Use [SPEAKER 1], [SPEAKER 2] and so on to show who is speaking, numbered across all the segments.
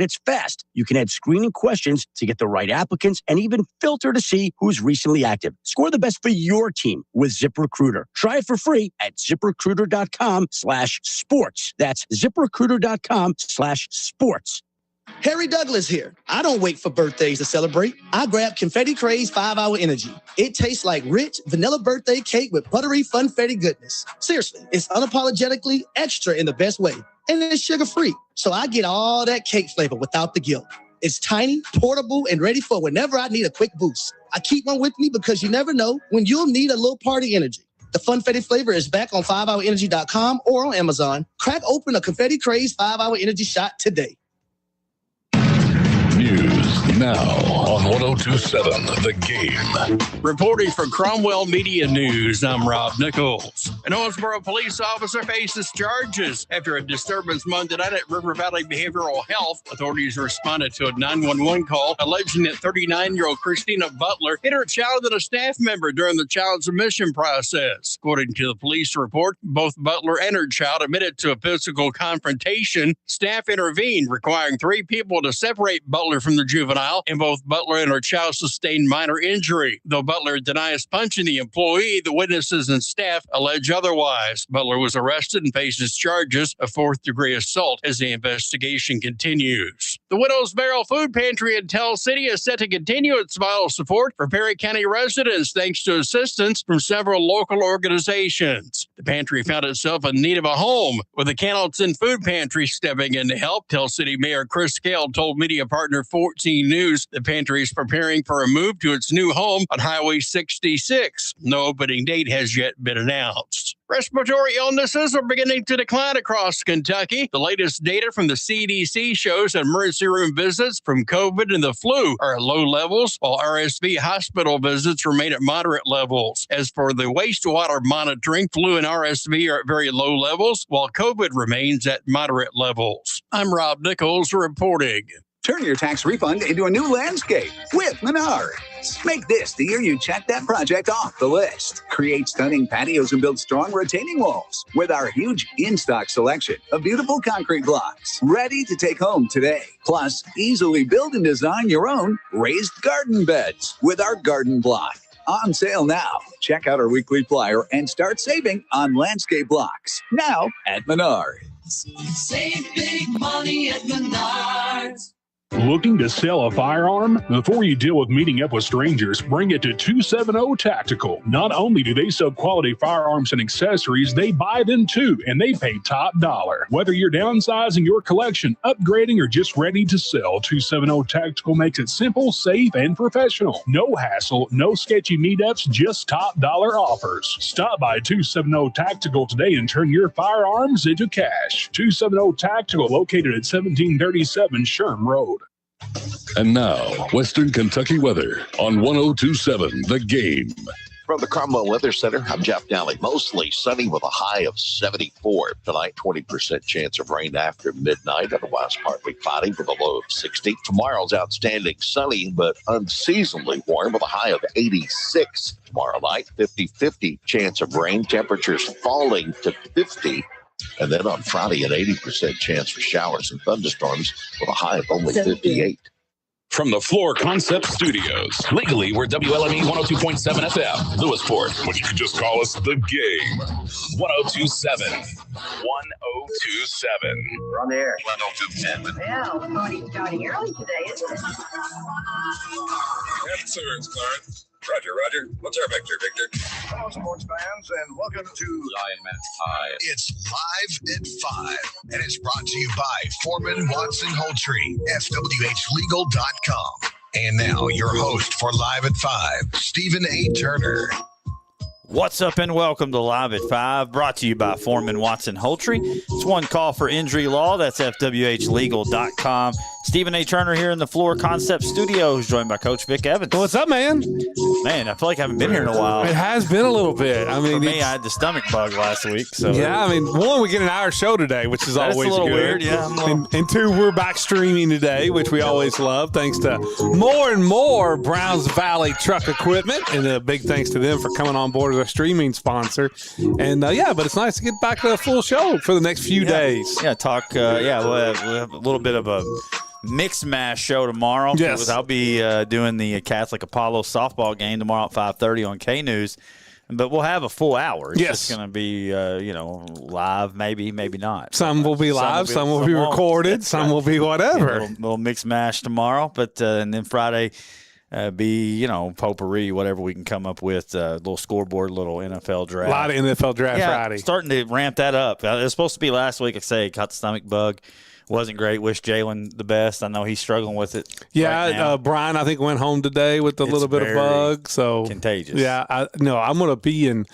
[SPEAKER 1] It's fast. You can add screening questions to get the right applicants and even filter to see who's recently active. Score the best for your team with ZipRecruiter. Try it for free at ZipRecruiter.com/sports. That's ZipRecruiter.com/sports.
[SPEAKER 2] Harry Douglas here. I don't wait for birthdays to celebrate. I grab Confetti Craze 5-Hour Energy. It tastes like rich vanilla birthday cake with buttery funfetti goodness. Seriously, it's unapologetically extra in the best way. And it's sugar-free, so I get all that cake flavor without the guilt. It's tiny, portable, and ready for whenever I need a quick boost. I keep one with me because you never know when you'll need a little party energy. The funfetti flavor is back on 5hourenergy.com or on Amazon. Crack open a Confetti Craze 5-Hour Energy shot today.
[SPEAKER 3] News now on 1027 The Game.
[SPEAKER 4] Reporting for Cromwell Media News, I'm Rob Nichols. An Owensboro police officer faces charges after a disturbance Monday night at River Valley Behavioral Health. Authorities responded to a 911 call alleging that 39-year-old Christina Butler hit her child and a staff member during the child's admission process. According to the police report, both Butler and her child admitted to a physical confrontation. Staff intervened, requiring 3 people to separate Butler from the juvenile, and both Butler and her child sustained minor injury. Though Butler denies punching the employee, the witnesses and staff allege otherwise. Butler was arrested and faces charges of 4th-degree assault as the investigation continues. The Widow's Barrel Food Pantry in Tell City is set to continue its vital support for Perry County residents thanks to assistance from several local organizations. The pantry found itself in need of a home, with the Candleton Food Pantry stepping in to help. Tell City Mayor Chris Gale told media partner 14 News the pantry is preparing for a move to its new home on Highway 66. No opening date has yet been announced. Respiratory illnesses are beginning to decline across Kentucky. The latest data from the CDC shows that emergency room visits from COVID and the flu are at low levels, while RSV hospital visits remain at moderate levels. As for the wastewater monitoring, flu and RSV are at very low levels, while COVID remains at moderate levels. I'm Rob Nichols reporting.
[SPEAKER 5] Turn your tax refund into a new landscape with Menards. Make this the year you check that project off the list. Create stunning patios and build strong retaining walls with our huge in-stock selection of beautiful concrete blocks ready to take home today. Plus, easily build and design your own raised garden beds with our garden block. On sale now. Check out our weekly flyer and start saving on landscape blocks. Now at Menards.
[SPEAKER 6] Save big money at Menards.
[SPEAKER 7] Looking to sell a firearm? Before you deal with meeting up with strangers, bring it to 270 Tactical. Not only do they sell quality firearms and accessories, they buy them too, and they pay top dollar. Whether you're downsizing your collection, upgrading, or just ready to sell, 270 Tactical makes it simple, safe, and professional. No hassle, no sketchy meetups, just top dollar offers. Stop by 270 Tactical today and turn your firearms into cash. 270 Tactical, located at 1737 Sherm Road.
[SPEAKER 3] And now, Western Kentucky weather on 1027 The Game.
[SPEAKER 8] From the Cromwell Weather Center, I'm Jeff Daly. Mostly sunny with a high of 74. Tonight, 20% chance of rain after midnight. Otherwise, partly cloudy with a low of 60. Tomorrow's outstanding sunny, but unseasonably warm with a high of 86. Tomorrow night, 50-50 chance of rain. Temperatures falling to 50. And then on Friday, an 80% chance for showers and thunderstorms with a high of only 58.
[SPEAKER 9] From the Floor Concept Studios, legally we're WLME 102.7 FM, Lewisport,
[SPEAKER 3] But you can just call us The Game.
[SPEAKER 9] 1027. 1027.
[SPEAKER 10] We're on the air.
[SPEAKER 9] 102.10.
[SPEAKER 10] Yeah, we're starting early today, isn't it?
[SPEAKER 3] Yes, sir, it's Clarence. Roger. What's our vector, Victor?
[SPEAKER 11] Hello, sports fans, and welcome to
[SPEAKER 9] Lion Man's High.
[SPEAKER 11] It's Live at 5, and it's brought to you by Foreman Watson Holtree, FWHlegal.com. And now, your host for Live at 5, Stephen A. Turner.
[SPEAKER 12] What's up and welcome to Live at 5, brought to you by Foreman Watson Holtree. It's one call for injury law. That's FWHlegal.com. Stephen A. Turner here in the Floor Concept Studios, joined by Coach Vic Evans.
[SPEAKER 13] What's up, man?
[SPEAKER 12] Man, I feel like I haven't been here in a while.
[SPEAKER 13] It has been a little bit. I mean,
[SPEAKER 12] for me, I had the stomach bug last week. So
[SPEAKER 13] yeah, I mean, one, we get an hour show today, which is always
[SPEAKER 12] a little
[SPEAKER 13] good.
[SPEAKER 12] Weird, yeah.
[SPEAKER 13] And two, we're back streaming today, which we always love, thanks to more and more Browns Valley Truck Equipment, and a big thanks to them for coming on board as a streaming sponsor. And but it's nice to get back to a full show for the next few days.
[SPEAKER 12] Yeah, we'll have a little bit of a Mix Mash show tomorrow.
[SPEAKER 13] Yes.
[SPEAKER 12] I'll be doing the Catholic Apollo softball game tomorrow at 5:30 on K-News. But we'll have a full hour. It's just going to be, live, maybe not.
[SPEAKER 13] Some will be live, some will be recorded, some will be whatever.
[SPEAKER 12] Little Mix Mash tomorrow, but and then Friday be, potpourri, whatever we can come up with, little scoreboard, little NFL draft.
[SPEAKER 13] A lot of NFL draft Friday.
[SPEAKER 12] Starting to ramp that up. It was supposed to be last week, caught the stomach bug. Wasn't great. Wish Jalen the best. I know he's struggling with it.
[SPEAKER 13] Yeah,
[SPEAKER 12] right now.
[SPEAKER 13] Brian, I think, went home today with a little bit of bug. So
[SPEAKER 12] contagious.
[SPEAKER 13] Yeah, I'm going to be in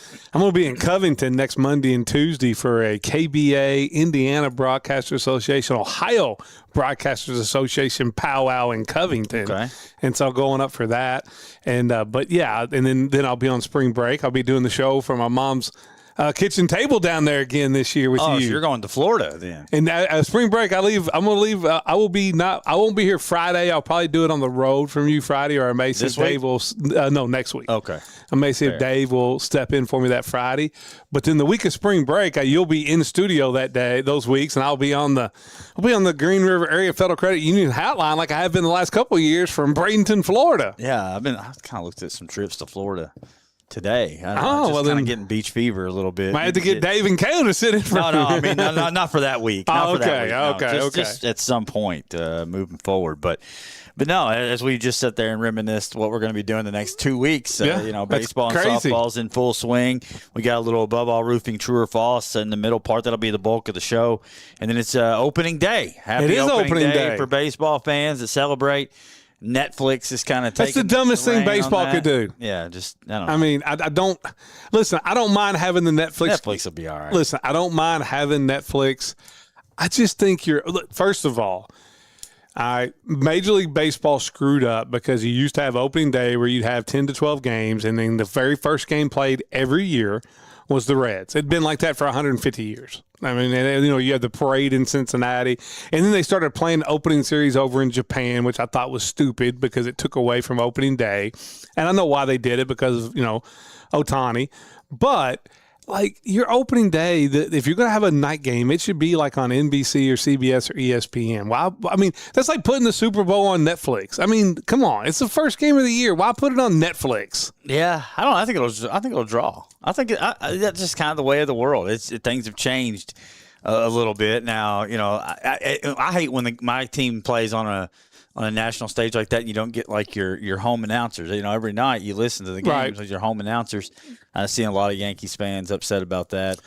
[SPEAKER 13] Covington next Monday and Tuesday for a KBA Indiana Broadcasters Association, Ohio Broadcasters Association powwow in Covington.
[SPEAKER 12] Okay.
[SPEAKER 13] And so going up for that. And and then I'll be on spring break. I'll be doing the show for my mom's kitchen table down there again this year with you.
[SPEAKER 12] So you're going to Florida then?
[SPEAKER 13] And spring break, I leave. I'm going to leave. I won't be here Friday. I'll probably do it on the road from you Friday, or I may see if Dave will. No, next week.
[SPEAKER 12] Okay.
[SPEAKER 13] I may see if Dave will step in for me that Friday. But then the week of spring break, you'll be in the studio that day, those weeks, and I'll be on the Green River Area Federal Credit Union hotline like I have been the last couple of years from Bradenton, Florida.
[SPEAKER 12] Yeah, I've kind of looked at some trips to Florida today.
[SPEAKER 13] Then
[SPEAKER 12] getting beach fever a little bit.
[SPEAKER 13] Might have to get Dave and Kayla to sit in for
[SPEAKER 12] No, I mean, not for that week.
[SPEAKER 13] Okay.
[SPEAKER 12] Just at some point moving forward. But no, as we just sit there and reminisced what we're going to be doing the next 2 weeks, baseball and softball's in full swing. We got a little above all roofing, true or false in the middle part. That'll be the bulk of the show. And then it's opening day.
[SPEAKER 13] It is opening day
[SPEAKER 12] for baseball fans that celebrate. Netflix is kind of taking.
[SPEAKER 13] That's the dumbest thing baseball could do.
[SPEAKER 12] Yeah, I don't know.
[SPEAKER 13] I mean, I don't listen. I don't mind having the Netflix.
[SPEAKER 12] Netflix will be all right.
[SPEAKER 13] Listen, I don't mind having Netflix. I just think first of all, Major League Baseball screwed up because you used to have opening day where you'd have 10 to 12 games, and then the very first game played every year was the Reds. It'd been like that for 150 years. I mean, you had the parade in Cincinnati, and then they started playing the opening series over in Japan, which I thought was stupid because it took away from opening day. And I know why they did it because of, Ohtani. But, your opening day, if you're going to have a night game, it should be like on NBC or CBS or ESPN. Why? I mean, that's like putting the Super Bowl on Netflix. I mean, come on. It's the first game of the year. Why put it on Netflix?
[SPEAKER 12] Yeah, I don't know. I think it'll draw. I think that's just kind of the way of the world. Things have changed a little bit now. I hate when my team plays on a national stage like that, and you don't get like your home announcers. Every night you listen to the games with your home announcers. I see a lot of Yankees fans upset about that.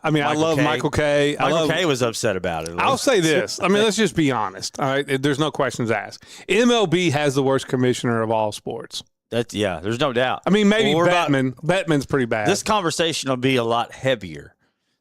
[SPEAKER 13] I mean, I love Michael Kay.
[SPEAKER 12] Michael Kay was upset about it.
[SPEAKER 13] I'll say this. I mean, let's just be honest. All right, there's no questions asked. MLB has the worst commissioner of all sports.
[SPEAKER 12] There's no doubt.
[SPEAKER 13] I mean, maybe Batman's pretty bad.
[SPEAKER 12] This conversation will be a lot heavier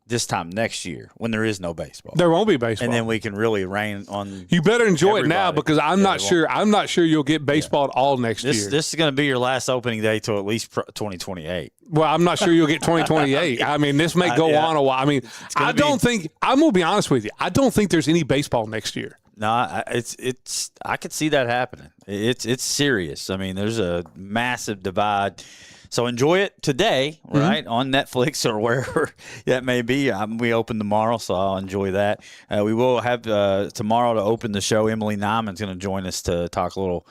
[SPEAKER 12] this time next year when there is no baseball.
[SPEAKER 13] There won't be baseball.
[SPEAKER 12] And then we can really rain on.
[SPEAKER 13] You better enjoy it now because I'm not sure you'll get baseball at all next year. This
[SPEAKER 12] is going to be your last opening day till at least 2028.
[SPEAKER 13] Well, I'm not sure you'll get 2028. I mean, this may go on a while. I mean, I'm going to be honest with you. I don't think there's any baseball next year.
[SPEAKER 12] No, I could see that happening. It's serious. I mean, there's a massive divide. So enjoy it today, right, on Netflix or wherever that may be. We open tomorrow, so I'll enjoy that. We will have tomorrow to open the show. Emily Nyman's going to join us to talk a little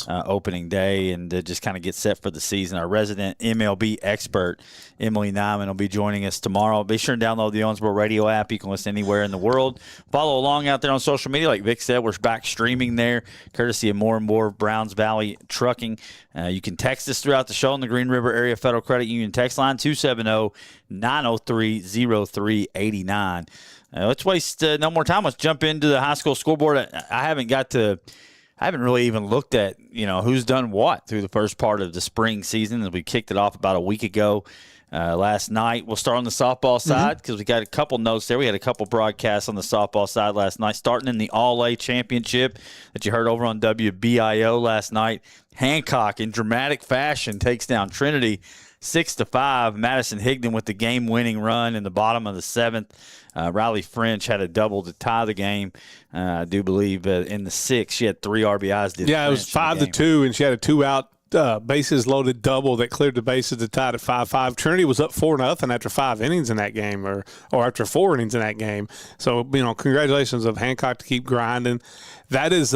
[SPEAKER 12] opening day and just kind of get set for the season. Our resident MLB expert, Emily Nyman, will be joining us tomorrow. Be sure and download the Owensboro Radio app. You can listen anywhere in the world. Follow along out there on social media. Like Vic said, we're back streaming there, courtesy of more and more Browns Valley Trucking. You can text us throughout the show on the Green River Area Federal Credit Union text line, 270-903-0389. Let's waste no more time. Let's jump into the high school scoreboard. I haven't really even looked at, who's done what through the first part of the spring season. As we kicked it off about a week ago last night. We'll start on the softball side because we got a couple notes there. We had a couple broadcasts on the softball side last night, starting in the All-A Championship that you heard over on WBIO last night. Hancock, in dramatic fashion, takes down Trinity 6-5. Madison Higdon with the game-winning run in the bottom of the seventh. Riley French had a double to tie the game. I do believe in the sixth she had 3 RBIs.
[SPEAKER 13] It was 5-2, and she had a 2-out bases loaded double that cleared the bases to tie at 5-5. Trinity was up 4-0 after 5 innings in that game, or after 4 innings in that game. So, congratulations of Hancock to keep grinding. that is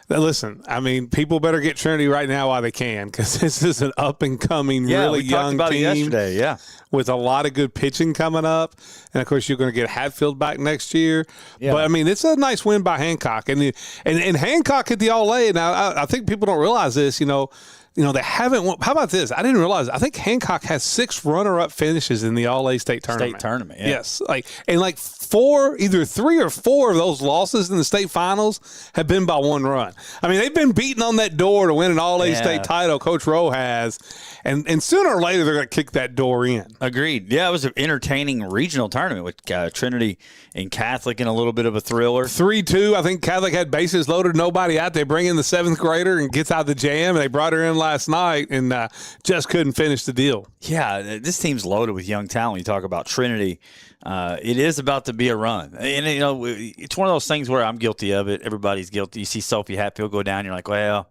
[SPEAKER 13] listen, I mean, people better get Trinity right now while they can, because this is an up-and-coming, really young
[SPEAKER 12] talked about
[SPEAKER 13] team.
[SPEAKER 12] it yesterday, yeah.
[SPEAKER 13] With a lot of good pitching coming up. And, of course, you're going to get Hatfield back next year.
[SPEAKER 12] Yeah.
[SPEAKER 13] But, I mean, it's a nice win by Hancock. And Hancock at the All-A, now, I think people don't realize this, they haven't won. How about this? I didn't realize. I think Hancock has 6 runner-up finishes in the All-A state tournament.
[SPEAKER 12] Yeah.
[SPEAKER 13] Yes. Either 3 or 4 of those losses in the state finals have been by 1 run. I mean, they've been beating on that door to win an All-A state title. Coach Rowe has. And sooner or later, they're going to kick that door in.
[SPEAKER 12] Agreed. Yeah, it was an entertaining regional tournament with Trinity and Catholic in a little bit of a thriller.
[SPEAKER 13] 3-2. I think Catholic had bases loaded, nobody out. They bring in the 7th grader and gets out the jam, and they brought her in last night and just couldn't finish the deal.
[SPEAKER 12] Yeah, this team's loaded with young talent. When you talk about Trinity, it is about to be a run. And, it's one of those things where I'm guilty of it. Everybody's guilty. You see Sophie Hatfield go down, you're like, well,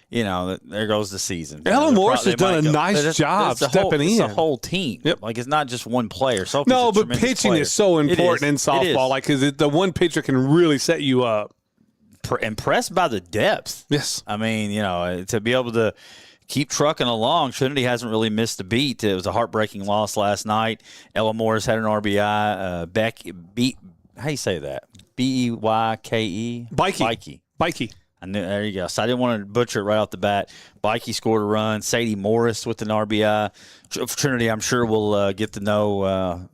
[SPEAKER 12] there goes the season.
[SPEAKER 13] Ellen Morse has done a nice job stepping in.
[SPEAKER 12] It's a whole team.
[SPEAKER 13] Yep.
[SPEAKER 12] Like, it's not just one player. Sophie's
[SPEAKER 13] no,
[SPEAKER 12] a
[SPEAKER 13] but
[SPEAKER 12] tremendous
[SPEAKER 13] pitching
[SPEAKER 12] player.
[SPEAKER 13] is so important in softball. Like, because the one pitcher can really set you up.
[SPEAKER 12] Impressed by the depth.
[SPEAKER 13] Yes.
[SPEAKER 12] I mean, to be able to keep trucking along. Trinity hasn't really missed a beat. It was a heartbreaking loss last night. Ella Morris had an RBI. How do you say that? Beyke?
[SPEAKER 13] Bikey.
[SPEAKER 12] There you go. So I didn't want to butcher it right off the bat. Bikey scored a run. Sadie Morris with an RBI. Trinity, I'm sure, will get to know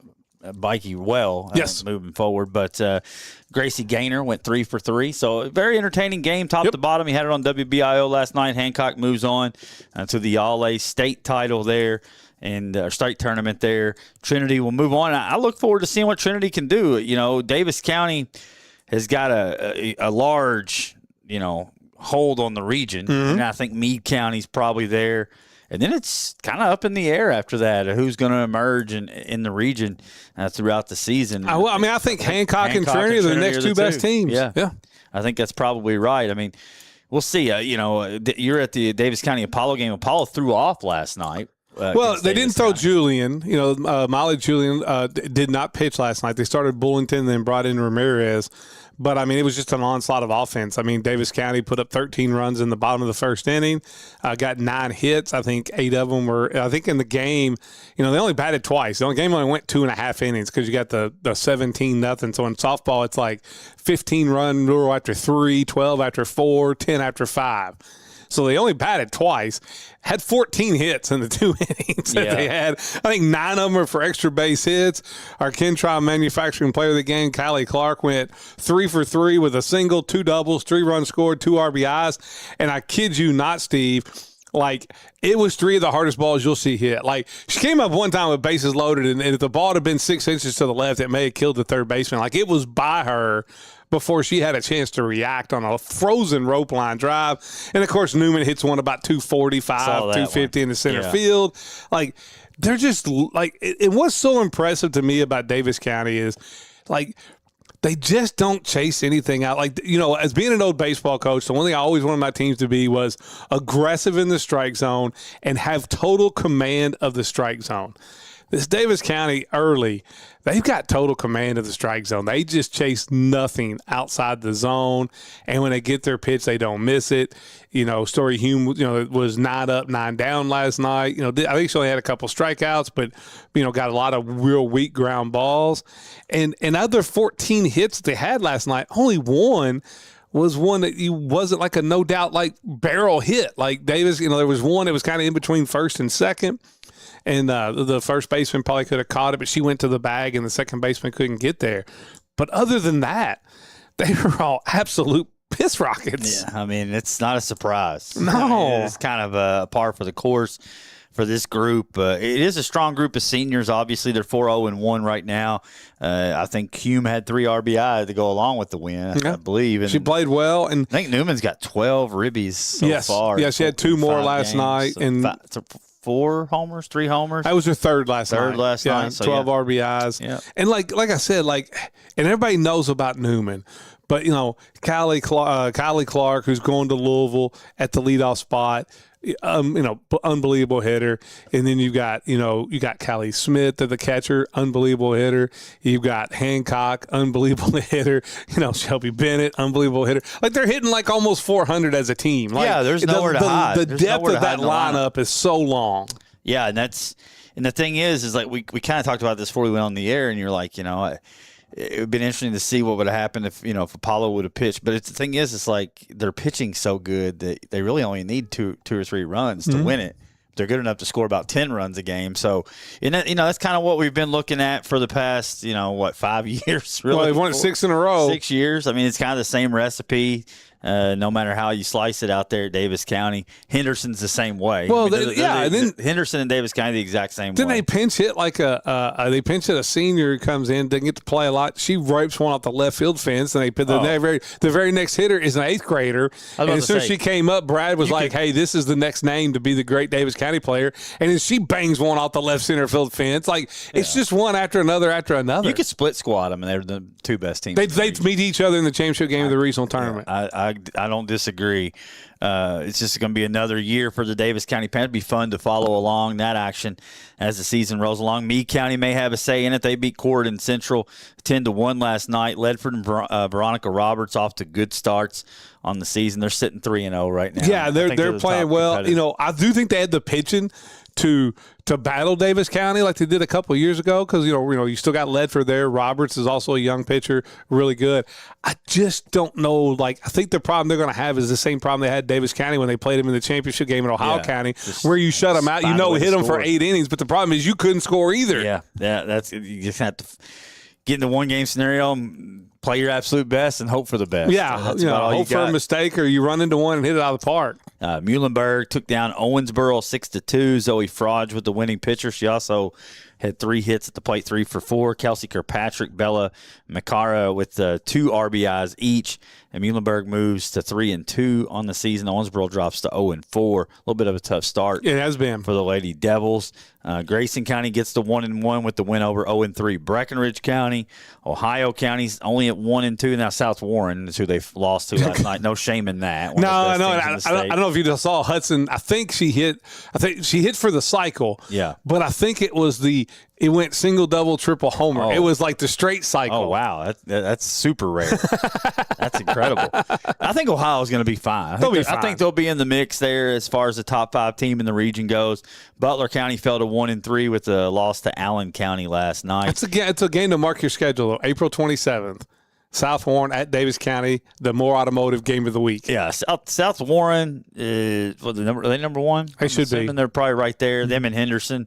[SPEAKER 12] Bikey well moving forward. But Gracie Gaynor went 3 for 3. So a very entertaining game, top to bottom. He had it on WBIO last night. Hancock moves on to the All-A state title there and state tournament there. Trinity will move on. I look forward to seeing what Trinity can do. Davis County has got a large hold on the region.
[SPEAKER 13] Mm-hmm.
[SPEAKER 12] And I think Meade County's probably there. And then it's kind of up in the air after that, who's going to emerge in the region throughout the season.
[SPEAKER 13] I think Hancock and Trinity are the next 2 best teams.
[SPEAKER 12] Yeah. I think that's probably right. I mean, we'll see. You're at the Davis County Apollo game. Apollo threw off last night.
[SPEAKER 13] Well, they didn't throw Julian. Molly Julian did not pitch last night. They started Bullington and then brought in Ramirez. But, I mean, it was just an onslaught of offense. I mean, Davis County put up 13 runs in the bottom of the first inning, got 9 hits. I think 8 of them were – I think in the game, they only batted twice. The game only went 2.5 innings because you got the 17-0. So in softball, it's like 15-run rule after 3, 12 after 4, 10 after 5. So they only batted twice, had 14 hits in the 2 innings that they had. I think 9 of them are for extra base hits. Our Kentron Manufacturing Player of the Game, Callie Clark, went 3 for 3 with a single, 2 doubles, 3 runs scored, 2 RBIs. And I kid you not, Steve, it was 3 of the hardest balls you'll see hit. She came up one time with bases loaded, and if the ball had been 6 inches to the left, it may have killed the third baseman. It was by her before she had a chance to react on a frozen rope line drive. And, of course, Newman hits one about 245, 250 in the center field. They're just and what's so impressive to me about Davis County is, they just don't chase anything out. As being an old baseball coach, the one thing I always wanted my teams to be was aggressive in the strike zone and have total command of the strike zone. This Davis County early, they've got total command of the strike zone. They just chase nothing outside the zone, and when they get their pitch, they don't miss it. Story Hume, was 9 up, 9 down last night. I think she only had a couple strikeouts, but got a lot of real weak ground balls. And other 14 hits they had last night, only one was one that wasn't a no doubt barrel hit. Davis, there was one that was kind of in between first and second. And the first baseman probably could have caught it, but she went to the bag, and the second baseman couldn't get there. But other than that, they were all absolute piss rockets.
[SPEAKER 12] Yeah, I mean, it's not a surprise.
[SPEAKER 13] No.
[SPEAKER 12] It's kind of a par for the course for this group. It is a strong group of seniors. Obviously, they're 4-0-1 right now. I think Hume had 3 RBI to go along with the win, I believe. And
[SPEAKER 13] she played well. And
[SPEAKER 12] I think Newman's got 12 ribbies so far.
[SPEAKER 13] Yeah, she had 2 more last night. And
[SPEAKER 12] 4 homers, 3 homers.
[SPEAKER 13] That was her third last night.
[SPEAKER 12] night. So
[SPEAKER 13] 12 RBIs.
[SPEAKER 12] Yeah.
[SPEAKER 13] And like I said, and everybody knows about Newman. But, Kylie Clark, who's going to Louisville at the leadoff spot, unbelievable hitter. And then you got Callie Smith, the catcher, unbelievable hitter. You've got Hancock, unbelievable hitter. Shelby Bennett, unbelievable hitter. Like they're hitting like almost 400 as a team. Like,
[SPEAKER 12] there's nowhere to hide.
[SPEAKER 13] The depth of that lineup is so long.
[SPEAKER 12] Yeah, and the thing is like we kind of talked about this before we went on the air, and you're like, it would have been interesting to see what would have happened if Apollo would have pitched. But the thing is, it's like they're pitching so good that they really only need two or three runs to win it. They're good enough to score about 10 runs a game. So, that's kind of what we've been looking at for the past, 5 years. Really,
[SPEAKER 13] well, they've won it 6 in a row.
[SPEAKER 12] 6 years. I mean, it's kind of the same recipe. No matter how you slice it out there at Davis County, Henderson's the same way.
[SPEAKER 13] Well, then
[SPEAKER 12] Henderson and Davis County the exact same way.
[SPEAKER 13] Then they pinch hit they pinch hit a senior who comes in, doesn't get to play a lot. She rapes one off the left field fence, and the very next hitter is an 8th grader. And as soon as she came up, Brad was like, "Hey, this is the next name to be the great Davis County player," and then she bangs one off the left center field fence. Like it's just one after another after another.
[SPEAKER 12] You could split squad them, and they're the two best teams.
[SPEAKER 13] They'd meet each other in the championship game of the regional tournament.
[SPEAKER 12] I don't disagree. It's just going to be another year for the Davis County Panthers. It'd be fun to follow along that action as the season rolls along. Meade County may have a say in it. They beat Corydon Central 10-1 last night. Ledford and Veronica Roberts off to good starts on the season. They're sitting 3-0 right now.
[SPEAKER 13] Yeah, they're playing well. I do think they had the pitching to battle Davis County like they did a couple of years ago because you still got Ledford there. Roberts is also a young pitcher, really good. I just don't know. Like I think the problem they're going to have is the same problem they had Davis County when they played him in the championship game in Ohio County, where you shut them out. Hit them for 8 innings, but the problem is you couldn't score either.
[SPEAKER 12] Yeah, that's you just have to get in the one game scenario. Play your absolute best and hope for the best.
[SPEAKER 13] Yeah, hope for a mistake or you run into one and hit it out of the park.
[SPEAKER 12] Muhlenberg took down Owensboro 6-2. Zoe Frodge with the winning pitcher. She also had 3 hits at the plate, 3 for 4. Kelsey Kirkpatrick, Bella Macara with 2 RBIs each. And Muhlenberg moves to 3-2 on the season. Owensboro drops to 0-4. A little bit of a tough start.
[SPEAKER 13] It has been
[SPEAKER 12] for the Lady Devils. Grayson County gets to 1-1 with the win over 0-3. Breckenridge County, Ohio County's only at 1-2. Now South Warren is who they've lost to last night. No shame in that.
[SPEAKER 13] No. I don't know if you just saw Hudson. I think she hit for the cycle.
[SPEAKER 12] Yeah,
[SPEAKER 13] but I think it went single, double, triple homer. It was like the straight cycle.
[SPEAKER 12] Oh, wow. That's super rare. That's incredible. I think Ohio's going to be fine. I think they'll be in the mix there as far as the top 5 team in the region goes. Butler County fell to 1-3 with a loss to Allen County last night.
[SPEAKER 13] It's a game to mark your schedule, though. April 27th. South Warren at Davis County, the more automotive game of the week.
[SPEAKER 12] Yeah, South Warren is are they number 1?
[SPEAKER 13] They should be.
[SPEAKER 12] They're probably right there. Them and Henderson.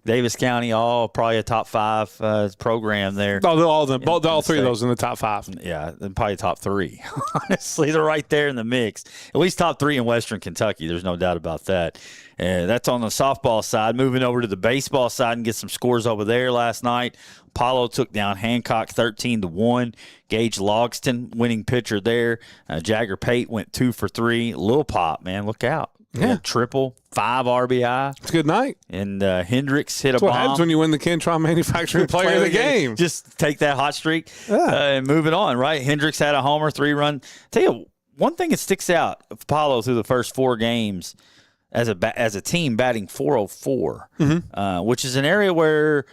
[SPEAKER 12] Davis County, all probably a top 5 program there.
[SPEAKER 13] All 3 of those in the top 5.
[SPEAKER 12] Yeah, then probably top 3. Honestly, they're right there in the mix. At least top 3 in Western Kentucky. There's no doubt about that. That's on the softball side. Moving over to the baseball side and get some scores over there last night. Apollo took down Hancock 13-1. Gage Logston, winning pitcher there. Jagger Pate went 2 for 3. Lil Pop, man, look out.
[SPEAKER 13] Yeah,
[SPEAKER 12] triple, 5 RBI.
[SPEAKER 13] It's a good night.
[SPEAKER 12] And Hendricks hit
[SPEAKER 13] That's
[SPEAKER 12] a bomb.
[SPEAKER 13] What happens when you win the Kentron Manufacturing Player of the Game?
[SPEAKER 12] Just take that hot streak and move it on, right? Hendricks had a homer, 3-run. Tell you, one thing that sticks out of Apollo through the first 4 games as a team batting .404, which is an area where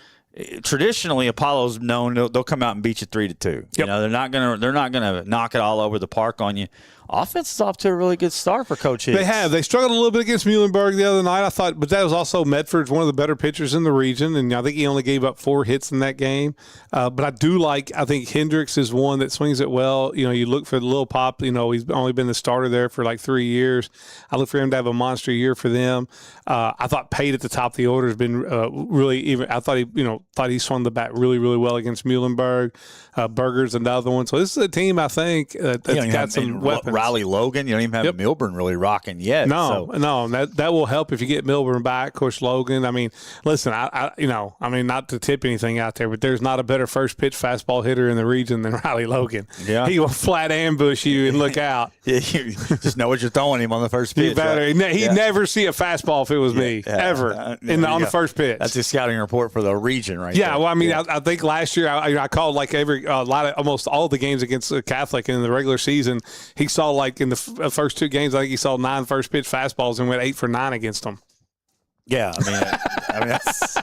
[SPEAKER 12] traditionally Apollo's known they'll come out and beat you 3-2. Yep. They're not gonna knock it all over the park on you. Offense is off to a really good start for Coach Hicks.
[SPEAKER 13] They have. They struggled a little bit against Muhlenberg the other night, I thought, but that was also Medford's one of the better pitchers in the region, and I think he only gave up 4 hits in that game. But I think Hendricks is one that swings it well. You look for the Lil Pop. He's only been the starter there for like 3 years. I look for him to have a monster year for them. I thought Pate at the top of the order has been really even. I thought he swung the bat really, really well against Muhlenberg. Berger's another one. So this is a team I think that's got some weapons.
[SPEAKER 12] Riley Logan, you don't even have Milburn really rocking yet.
[SPEAKER 13] No, that will help if you get Milburn back. Of course, Logan. I mean, listen, not to tip anything out there, but there's not a better first pitch fastball hitter in the region than Riley Logan. Yeah, he will flat ambush you and look out.
[SPEAKER 12] You just know what you're throwing him on the first pitch.
[SPEAKER 13] He'd never see a fastball if it was me ever on the first pitch.
[SPEAKER 12] That's a scouting report for the region, right?
[SPEAKER 13] Yeah, there. Well, I mean, I think last year I called like almost all the games against Catholic in the regular season. He saw saw, like, in the first two games, I think he saw 9 first pitch fastballs and went 8 for 9 against them.
[SPEAKER 12] Yeah, I mean that's,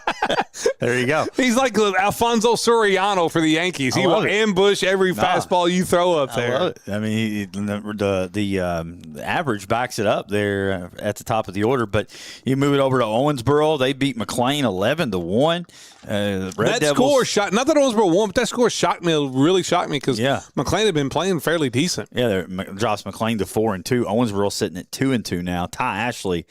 [SPEAKER 12] there you go.
[SPEAKER 13] He's like Alfonso Soriano for the Yankees. He will ambush every fastball you throw up there.
[SPEAKER 12] I love it. I mean, the average backs it up there at the top of the order. But you move it over to Owensboro. They beat McLean 11-1.
[SPEAKER 13] That score shocked. Not that Owensboro won, but that score shocked me. Really shocked me because McLean had been playing fairly decent.
[SPEAKER 12] Yeah, drops McLean to 4-2. Owensboro sitting at 2-2 now. Ty Ashley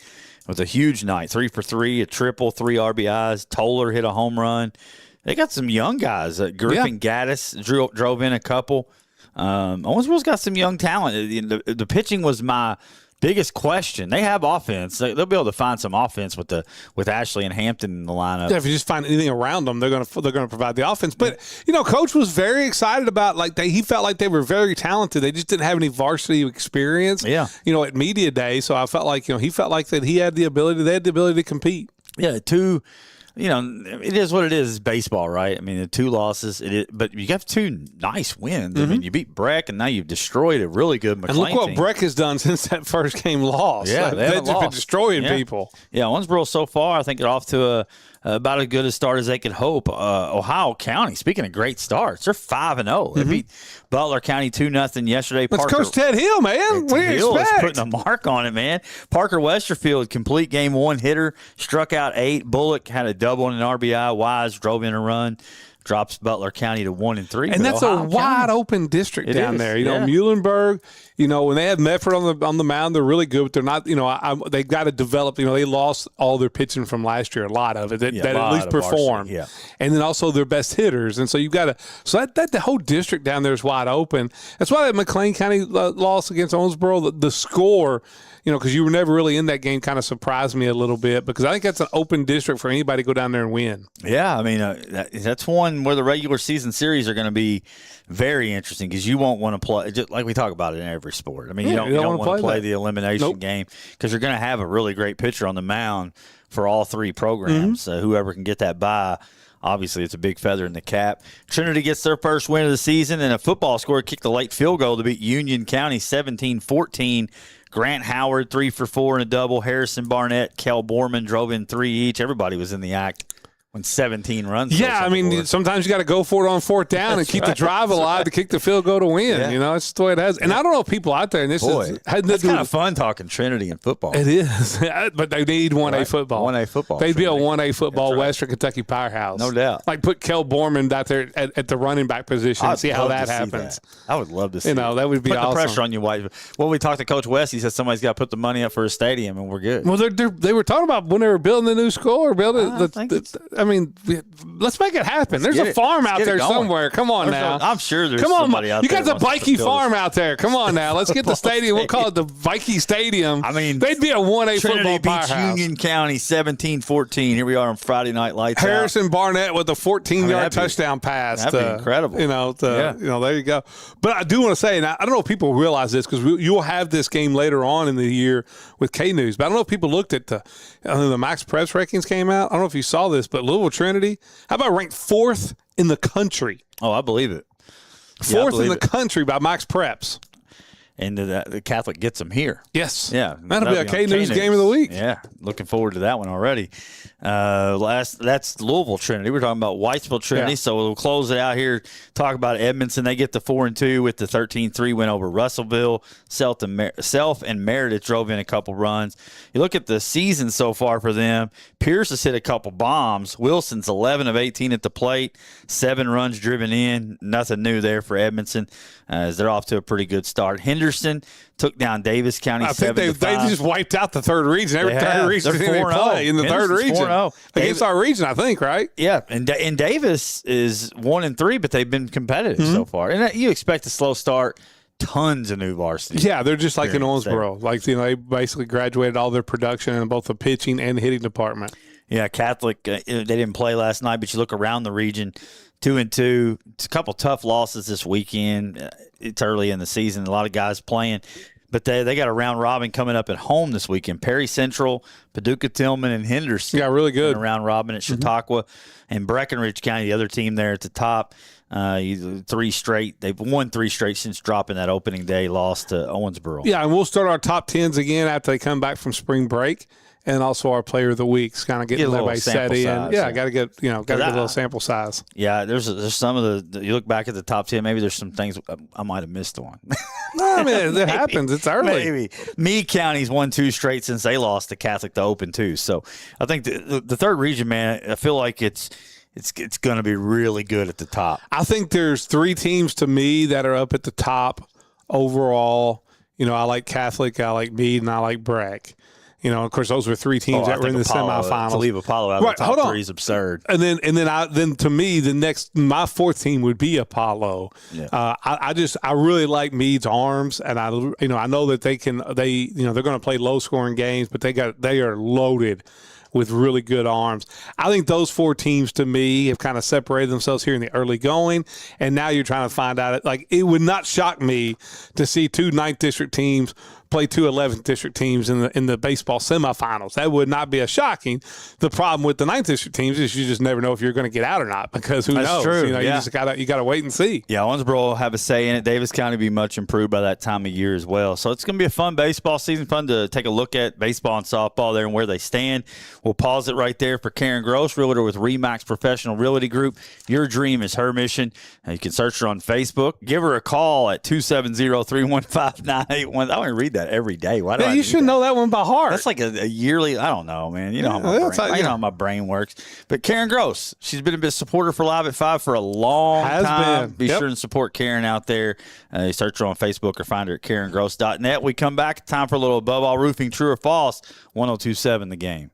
[SPEAKER 12] with a huge night, 3 for 3, a triple, 3 RBIs. Toller hit a home run. They got some young guys. Griffin Gaddis drove in a couple. Owensboro's got some young talent. The pitching was my biggest question. They have offense. They'll be able to find some offense with Ashley and Hampton in the lineup.
[SPEAKER 13] Yeah, if you just find anything around them, they're going to provide the offense. But Coach was very excited about he felt like they were very talented. They just didn't have any varsity experience.
[SPEAKER 12] Yeah,
[SPEAKER 13] at media day. So I felt like he felt like that he had the ability. They had the ability to compete.
[SPEAKER 12] Yeah, it is what it is. It's baseball, right? I mean, the 2 losses, but you have 2 nice wins. I mean, you beat Breck, and now you've destroyed a really good McLean
[SPEAKER 13] And look what
[SPEAKER 12] team.
[SPEAKER 13] Breck has done since that first game loss.
[SPEAKER 12] Yeah,
[SPEAKER 13] they've just been destroying people.
[SPEAKER 12] Yeah, Owensboro so far, I think they're off to about as good a start as they could hope. Ohio County, speaking of great starts, they're 5-0. They beat Butler County 2-0 yesterday.
[SPEAKER 13] That's Coach Ted Hill, man. What do you
[SPEAKER 12] Hill
[SPEAKER 13] expect?
[SPEAKER 12] is putting a mark on it, man. Parker Westerfield, complete game 1 hitter, struck out 8. Bullock had a double and an RBI. Wise drove in a run. Drops Butler County to 1-3.
[SPEAKER 13] And that's a wide open district down there. Muhlenberg, when they have Medford on the mound, they're really good, but they're not, they've got to develop, they lost all their pitching from last year, a lot of it, that at least performed.
[SPEAKER 12] Yeah.
[SPEAKER 13] And then also their best hitters. And so you've got to, so that the whole district down there is wide open. That's why that McLean County loss against Owensboro, the score, because you were never really in that game, kind of surprised me a little bit because I think that's an open district for anybody to go down there and win.
[SPEAKER 12] Yeah, I mean, that's one where the regular season series are going to be very interesting because you won't want to play, just like we talk about it in every sport. I mean, you don't want to play the elimination game because you're going to have a really great pitcher on the mound for all 3 programs. So whoever can get that bye, obviously it's a big feather in the cap. Trinity gets their first win of the season, and a football score kicked a late field goal to beat Union County 17-14. Grant Howard, 3 for 4 and a double. Harrison Barnett, Kel Borman drove in 3 each. Everybody was in the act when 17 runs.
[SPEAKER 13] Yeah, I mean, sometimes you got to go for it on 4th down and keep the drive alive to kick the field goal to win.
[SPEAKER 12] Yeah.
[SPEAKER 13] It's the way it has. And I don't know if people out there, and this is
[SPEAKER 12] it's kind of fun talking Trinity and football.
[SPEAKER 13] It is, but they need 1A football.
[SPEAKER 12] 1A football.
[SPEAKER 13] They'd be a 1A football Western Kentucky powerhouse.
[SPEAKER 12] No doubt.
[SPEAKER 13] Like put Kel Borman out there at the running back position and see how that happens.
[SPEAKER 12] I would love to see
[SPEAKER 13] that would be awesome.
[SPEAKER 12] Put the pressure on you, White. Well, we talked to Coach West. He said somebody's got to put the money up for a stadium, and we're good.
[SPEAKER 13] Well, they were talking about when they were building the new school or building let's make it happen. There's a farm out there somewhere. Come on now.
[SPEAKER 12] I'm sure there's somebody out
[SPEAKER 13] there. You got the Vikey farm out there. Come on now. Let's get the stadium. We'll call it the Vikey Stadium.
[SPEAKER 12] I mean,
[SPEAKER 13] they'd be a 1A
[SPEAKER 12] Trinity
[SPEAKER 13] football powerhouse.
[SPEAKER 12] beats Union County 17-14. Here we are on Friday Night Lights
[SPEAKER 13] Harrison Barnett with a 14-yard touchdown pass.
[SPEAKER 12] That'd be incredible.
[SPEAKER 13] There you go. But I do want to say, and I don't know if people realize this because you'll have this game later on in the year with K-News, but I don't know if people looked at the Max Preps rankings came out. I don't know if you saw this, but Louisville Trinity, how about ranked 4th in the country?
[SPEAKER 12] Oh, I believe it.
[SPEAKER 13] 4th in the country by Max Preps.
[SPEAKER 12] And the Catholic gets them here.
[SPEAKER 13] Yes.
[SPEAKER 12] Yeah.
[SPEAKER 13] That'll be a K-News game of the week.
[SPEAKER 12] Yeah. Looking forward to that one already. That's Louisville Trinity. We're talking about Whitesville Trinity. Yeah. So we'll close it out here. Talk about Edmondson. They get the 4-2 with the 13-3 win over Russellville. Self and Meredith drove in a couple runs. You look at the season so far for them. Pierce has hit a couple bombs. Wilson's 11 of 18 at the plate. 7 runs driven in. Nothing new there for Edmondson as they're off to a pretty good start. Henderson took down Davis County 7-5.
[SPEAKER 13] They just wiped out the third region. Every third region they play in the third region against our region, I think, right?
[SPEAKER 12] Yeah, and Davis is 1-3, but they've been competitive so far. And you expect a slow start. Tons of new varsity.
[SPEAKER 13] Yeah, they're just like in Owensboro. Like they basically graduated all their production in both the pitching and hitting department.
[SPEAKER 12] Yeah, Catholic. They didn't play last night, but you look around the region. 2-2. It's a couple tough losses this weekend. It's early in the season. A lot of guys playing. But they got a round robin coming up at home this weekend. Perry Central, Paducah Tillman, and Henderson.
[SPEAKER 13] Yeah, really good.
[SPEAKER 12] A round robin at Chautauqua. And Breckenridge County, the other team there at the top. 3 straight. They've won 3 straight since dropping that opening day loss to Owensboro.
[SPEAKER 13] Yeah, and we'll start our top 10s again after they come back from spring break. And also our player of the week's kind of getting everybody set in. Yeah, got to get a little sample size.
[SPEAKER 12] Yeah, there's some of the you look back at the top 10, maybe there's some things I might have missed on.
[SPEAKER 13] I mean, it happens. It's early.
[SPEAKER 12] Maybe Meade County's won 2 straight since they lost to Catholic to Open too. So I think the third region, man, I feel like it's going to be really good at the top.
[SPEAKER 13] I think there's 3 teams to me that are up at the top overall. I like Catholic, I like Meade, and I like Bragg. Of course, those were 3 teams that were in the semifinals.
[SPEAKER 12] To leave Apollo out of the top 3 is absurd.
[SPEAKER 13] And then to me, my 4th team would be Apollo. Yeah. I really like Meade's arms, and I know that they're going to play low scoring games, but they are loaded with really good arms. I think those 4 teams to me have kind of separated themselves here in the early going, and now you're trying to find out. Like, it would not shock me to see 2 9th district teams play 2 11th district teams in the baseball semifinals. That would not be a shocking. The problem with the 9th district teams is you just never know if you're going to get out or not, because who knows?
[SPEAKER 12] True.
[SPEAKER 13] You just gotta wait and see.
[SPEAKER 12] Yeah, Owensboro will have a say in it. Davis County will be much improved by that time of year as well. So it's going to be a fun baseball season, fun to take a look at baseball and softball there and where they stand. We'll pause it right there for Karen Gross, realtor with Remax Professional Realty Group. Your dream is her mission. You can search her on Facebook. Give her a call at 270-315-981. I want to read that every day. Why do I
[SPEAKER 13] you should know that one by heart.
[SPEAKER 12] That's like a yearly. I don't know, man. You know how my brain works. But Karen Gross, she's been a bit supporter for Live at 5 for a long time. Be sure and support Karen out there. You search her on Facebook or find her at KarenGross.net. We come back. Time for a little Above All Roofing, True or False. 102.7 The Game.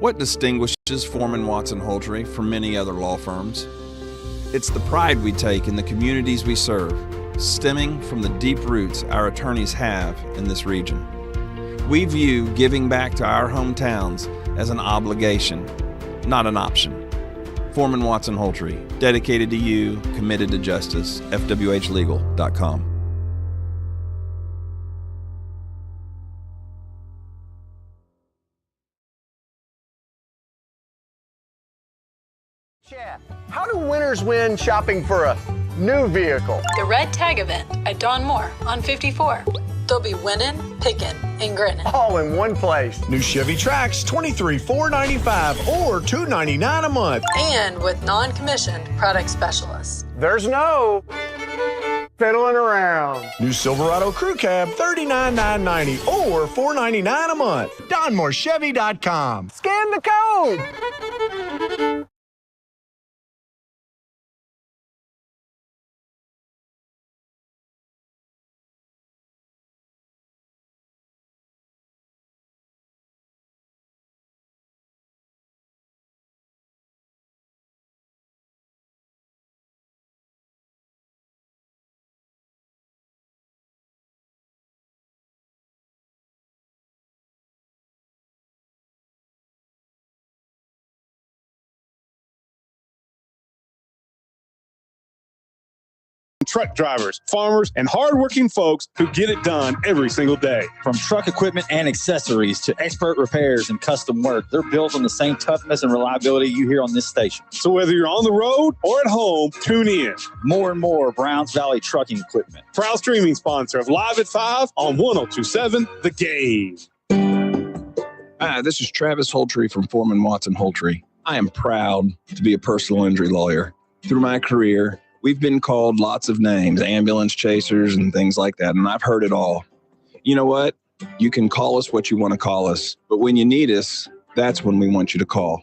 [SPEAKER 14] What distinguishes Foreman Watson Houltry from many other law firms? It's the pride we take in the communities we serve, stemming from the deep roots our attorneys have in this region. We view giving back to our hometowns as an obligation, not an option. Foreman Watson Houltry, dedicated to you, committed to justice. FWHlegal.com.
[SPEAKER 15] Chad, how do winners win shopping for a new vehicle?
[SPEAKER 16] The Red Tag event at Don Moore on 54. They'll be winning, picking, and grinning.
[SPEAKER 15] All in one place. New Chevy Trax, $23,495 or $299 a month.
[SPEAKER 16] And with non-commissioned product specialists.
[SPEAKER 15] There's no fiddling around. New Silverado Crew Cab, $39,990 or $499 a month. DonMooreChevy.com. Scan the code.
[SPEAKER 17] Truck drivers, farmers, and hardworking folks who get it done every single day.
[SPEAKER 18] From truck equipment and accessories to expert repairs and custom work, they're built on the same toughness and reliability you hear on this station.
[SPEAKER 17] So whether you're on the road or at home, tune in.
[SPEAKER 18] More and more Browns Valley Trucking Equipment.
[SPEAKER 17] Proud streaming sponsor of Live at 5 on 102.7 The Game.
[SPEAKER 14] Hi, this is Travis Houltry from Foreman Watson Houltry. I am proud to be a personal injury lawyer. Through my career, we've been called lots of names, ambulance chasers and things like that, and I've heard it all. You know what? You can call us what you want to call us, but when you need us, that's when we want you to call.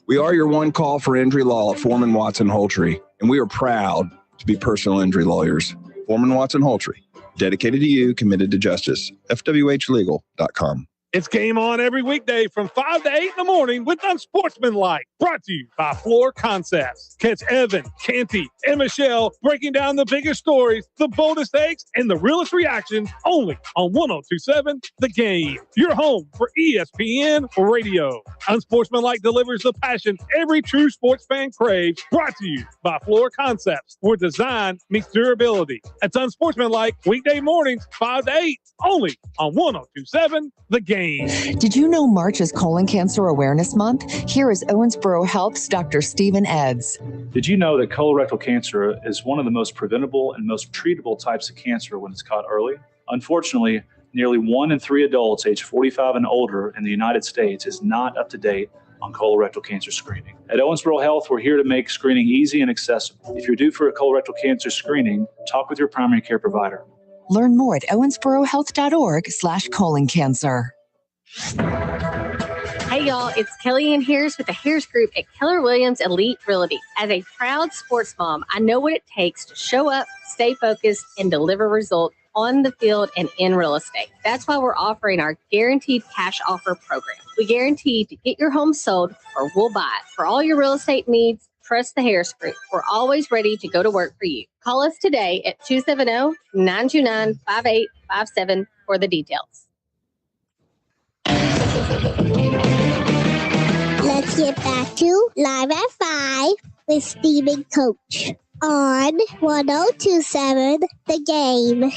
[SPEAKER 14] We are your one call for injury law at Foreman Watson Houltry, and we are proud to be personal injury lawyers. Foreman Watson Houltry, dedicated to you, committed to justice. FWHlegal.com.
[SPEAKER 17] It's game on every weekday from 5 to 8 in the morning with Unsportsmanlike. Brought to you by Floor Concepts. Catch Evan, Canty, and Michelle breaking down the biggest stories, the boldest takes, and the realest reactions only on 102.7 The Game. Your home for ESPN Radio. Unsportsmanlike delivers the passion every true sports fan craves. Brought to you by Floor Concepts, where design meets durability. That's Unsportsmanlike weekday mornings 5 to 8 only on 102.7 The Game. game.
[SPEAKER 19] Did you know March is Colon Cancer Awareness Month? Here is Owensboro Health's Dr. Stephen Eds.
[SPEAKER 20] Did you know that colorectal cancer is one of the most preventable and most treatable types of cancer when it's caught early? Unfortunately, nearly 1 in 3 adults age 45 and older in the United States is not up to date on colorectal cancer screening. At Owensboro Health, we're here to make screening easy and accessible. If you're due for a colorectal cancer screening, talk with your primary care provider.
[SPEAKER 19] Learn more at owensborohealth.org/colon cancer.
[SPEAKER 21] Hey y'all, it's Kellyanne Harris with the Harris Group at Keller Williams Elite Realty. As a proud sports mom, I know what it takes to show up, stay focused, and deliver results on the field and in real estate. That's why we're offering our Guaranteed Cash Offer program. We guarantee to get your home sold or we'll buy it. For all your real estate needs, trust the Harris Group. We're always ready to go to work for you. Call us today at 270-929-5857 for the details.
[SPEAKER 22] Let's get back to Live at 5 with Steve and Coach on 1027 The Game.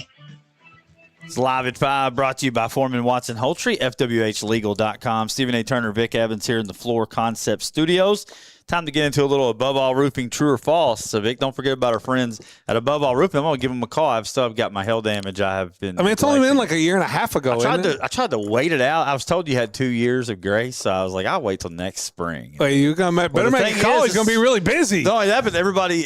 [SPEAKER 12] It's Live at 5, brought to you by Foreman Watson Holtry, FWHlegal.com. Stephen A. Turner, Vic Evans here in the Floor Concept Studios. Time to get into a little Above All Roofing, true or false. So, Vic, don't forget about our friends at Above All Roofing. I'm going to give them a call. I've still got my hail damage. I have been.
[SPEAKER 13] I mean, it's only been like a year and a half ago.
[SPEAKER 12] I tried to wait it out. I was told you had 2 years of grace, so I was like, I'll wait till next spring.
[SPEAKER 13] Well, you're gonna better make a call. He's going to be really busy.
[SPEAKER 12] No, that, but everybody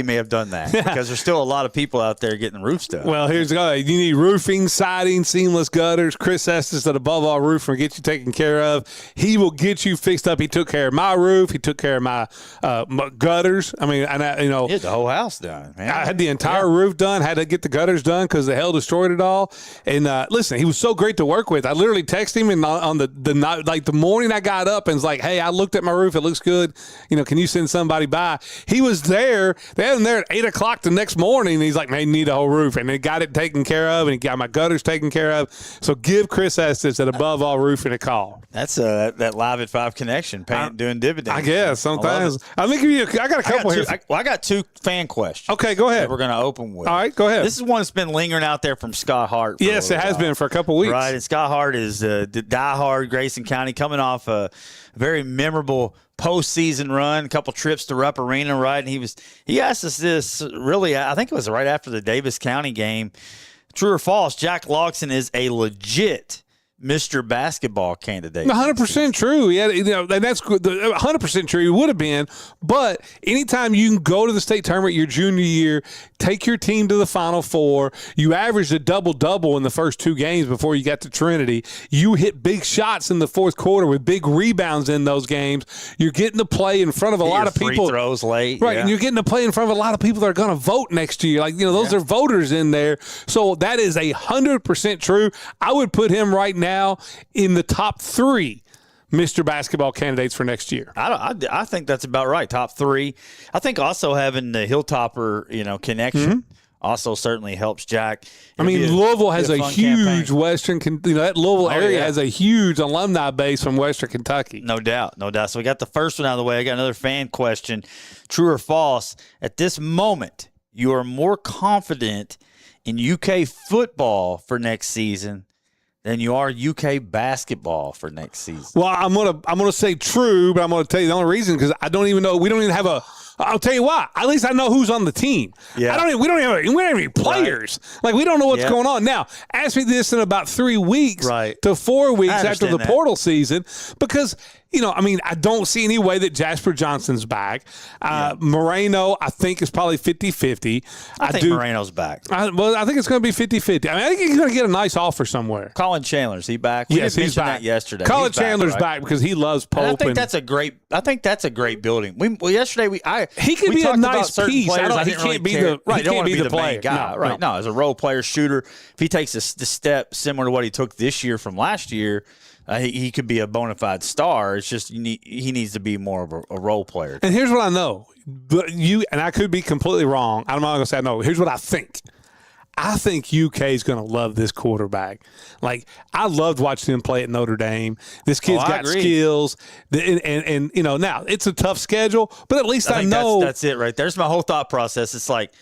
[SPEAKER 12] may have done that because there's still a lot of people out there getting roof stuff.
[SPEAKER 13] Well, here's the go. You need roofing, siding, seamless gutters. Chris Estes at Above All Roofing will get you taken care of. He will get you fixed up. He took care of my roof. He took care of my gutters. I mean, and
[SPEAKER 12] you had the whole house done, man.
[SPEAKER 13] I had the entire roof done. Had to get the gutters done because the hail destroyed it all. And listen, he was so great to work with. I literally texted him, and on the night, like the morning I got up and was like, "Hey, I looked at my roof. It looks good. Can you send somebody by?" He was there. They had him there at 8:00 the next morning. And he's like, "Man, you need a whole roof," and they got it taken care of, and he got my gutters taken care of. So give Chris Estes at Above All Roofing a call.
[SPEAKER 12] That's that Live at 5 connection, doing dividends.
[SPEAKER 13] I guess sometimes. I got a couple here.
[SPEAKER 12] I got 2 fan questions.
[SPEAKER 13] Okay, go ahead.
[SPEAKER 12] We're going to open with.
[SPEAKER 13] All right, go ahead.
[SPEAKER 12] This is one that's been lingering out there from Scott Hart.
[SPEAKER 13] Yes, it has been for a couple weeks.
[SPEAKER 12] Right, and Scott Hart is diehard Grayson County, coming off a very memorable postseason run, a couple trips to Rupp Arena, right? And he asked us this really, I think it was right after the Davis County game. True or false, Jack Logson is a legit Mr. Basketball candidate.
[SPEAKER 13] 100% true. Yeah, and that's 100% true. He would have been. But anytime you can go to the state tournament your junior year, take your team to the Final Four, you averaged a double-double in the first 2 games before you got to Trinity. You hit big shots in the fourth quarter with big rebounds in those games. You're getting to play in front of a lot of people.
[SPEAKER 12] Free throws late.
[SPEAKER 13] Right, and you're getting to play in front of a lot of people that are going to vote next year. Like, those are voters in there. So that is 100% true. I would put him right now in the top 3 Mr. Basketball candidates for next year.
[SPEAKER 12] I think that's about right. Top 3. I think also having the Hilltopper, connection also certainly helps Jack.
[SPEAKER 13] I mean, Louisville has a huge campaign. That Louisville area has a huge alumni base from Western Kentucky.
[SPEAKER 12] No doubt. So we got the first one out of the way. I got another fan question. True or false? At this moment, you are more confident in UK football for next season than you are UK basketball for next season.
[SPEAKER 13] Well, I'm gonna say true, but I'm gonna tell you the only reason because I don't even know. We don't even have a. I'll tell you why. At least I know who's on the team.
[SPEAKER 12] Yeah.
[SPEAKER 13] We don't have any players. Right. Like we don't know what's going on. Now, ask me this in about 3 weeks to 4 weeks after the portal season because. I don't see any way that Jasper Johnson's back. Moreno, I think, is probably 50-50.
[SPEAKER 12] I think Moreno's back.
[SPEAKER 13] I think it's going to be 50-50. I think he's going to get a nice offer somewhere.
[SPEAKER 12] Colin Chandler's he back?
[SPEAKER 13] Yes, he's back.
[SPEAKER 12] That yesterday.
[SPEAKER 13] Colin Chandler's back because he loves Pope.
[SPEAKER 12] And I think that's a great building. Yesterday
[SPEAKER 13] he could be a nice piece.
[SPEAKER 12] He can't be the
[SPEAKER 13] player
[SPEAKER 12] guy. No, as a role player shooter, if he takes the step similar to what he took this year from last year. He could be a bona fide star. It's just he needs to be more of a role player.
[SPEAKER 13] And here's what I know. And I could be completely wrong. I'm not going to say I know. Here's what I think. I think UK is going to love this quarterback. Like, I loved watching him play at Notre Dame. This kid's got skills. And now it's a tough schedule, but at least I know.
[SPEAKER 12] That's it right there. There's my whole thought process. It's like,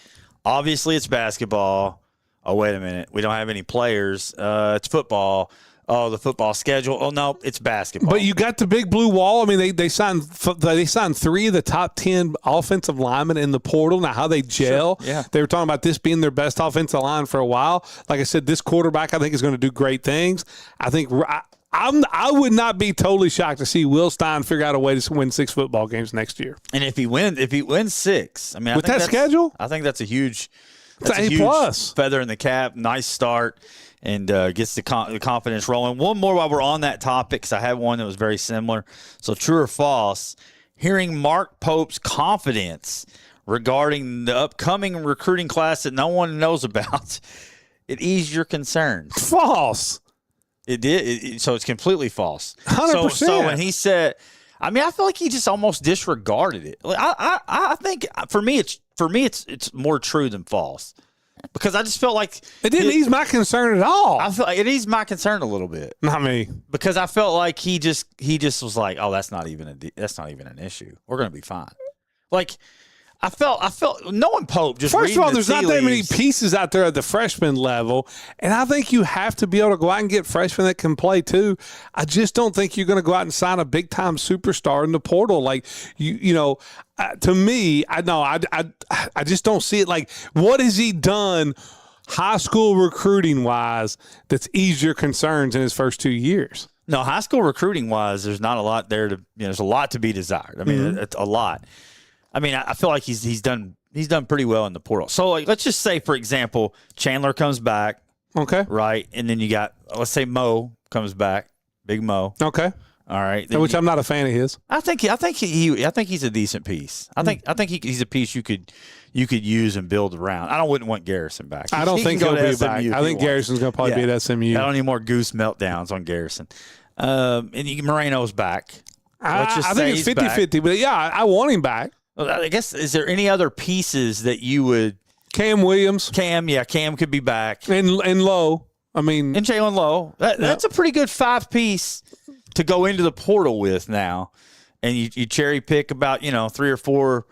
[SPEAKER 12] obviously it's basketball. Oh, wait a minute. We don't have any players. It's football. oh, the football schedule. Oh, no, it's basketball.
[SPEAKER 13] But you got the big blue wall. I mean, they signed 3 of the top 10 offensive linemen in the portal. Now, how they gel.
[SPEAKER 12] Sure. Yeah.
[SPEAKER 13] They were talking about this being their best offensive line for a while. Like I said, this quarterback I think is going to do great things. I think I would not be totally shocked to see Will Stein figure out a way to win 6 football games next year.
[SPEAKER 12] And if he wins 6, I mean,
[SPEAKER 13] with that schedule,
[SPEAKER 12] I think that's a huge.
[SPEAKER 13] That's a huge
[SPEAKER 12] feather in the cap. Nice start. And gets the confidence rolling. One more while we're on that topic, because I had one that was very similar. So true or false, hearing Mark Pope's confidence regarding the upcoming recruiting class that no one knows about, it eased your concerns.
[SPEAKER 13] False.
[SPEAKER 12] It did. So it's completely false.
[SPEAKER 13] 100%.
[SPEAKER 12] So when he said, I mean, I feel like he just almost disregarded it. Like, I think for me it's more true than false. Because I just felt like
[SPEAKER 13] it didn't ease my concern at all.
[SPEAKER 12] I feel like it eased my concern a little bit.
[SPEAKER 13] Not me,
[SPEAKER 12] because I felt like he just was like, oh, that's not even an issue. We're gonna be fine. Like I felt knowing Pope just.
[SPEAKER 13] First of all, there's not that many
[SPEAKER 12] leaves.
[SPEAKER 13] pieces out there at the freshman level, and I think you have to be able to go out and get freshmen that can play too. I just don't think you're going to go out and sign a big time superstar in the portal. Like you know, to me, I just don't see it. Like, what has he done, high school recruiting wise, that's eased your concerns in his first 2 years?
[SPEAKER 12] No, high school recruiting wise, there's not a lot there to. There's a lot to be desired. I mean, it's a lot. I mean, I feel like he's done pretty well in the portal. So, like, let's just say, for example, Chandler comes back.
[SPEAKER 13] Okay.
[SPEAKER 12] Right, and then you got, let's say, Mo comes back, Big Mo.
[SPEAKER 13] Okay.
[SPEAKER 12] All right.
[SPEAKER 13] Which I'm not a fan of his.
[SPEAKER 12] I think he's a decent piece. I think he's a piece you could use and build around. I wouldn't want Garrison back.
[SPEAKER 13] I don't think he'll be back. I think Garrison's going to probably be at SMU.
[SPEAKER 12] I don't need more goose meltdowns on Garrison. And Moreno's back.
[SPEAKER 13] I think it's 50-50, but yeah, I want him back.
[SPEAKER 12] I guess, is there any other pieces that you would?
[SPEAKER 13] Cam Williams.
[SPEAKER 12] Cam could be back.
[SPEAKER 13] And Lowe. I mean.
[SPEAKER 12] And Jalen Lowe. That's a pretty good 5-piece to go into the portal with now. And you cherry pick about, 3 or 4.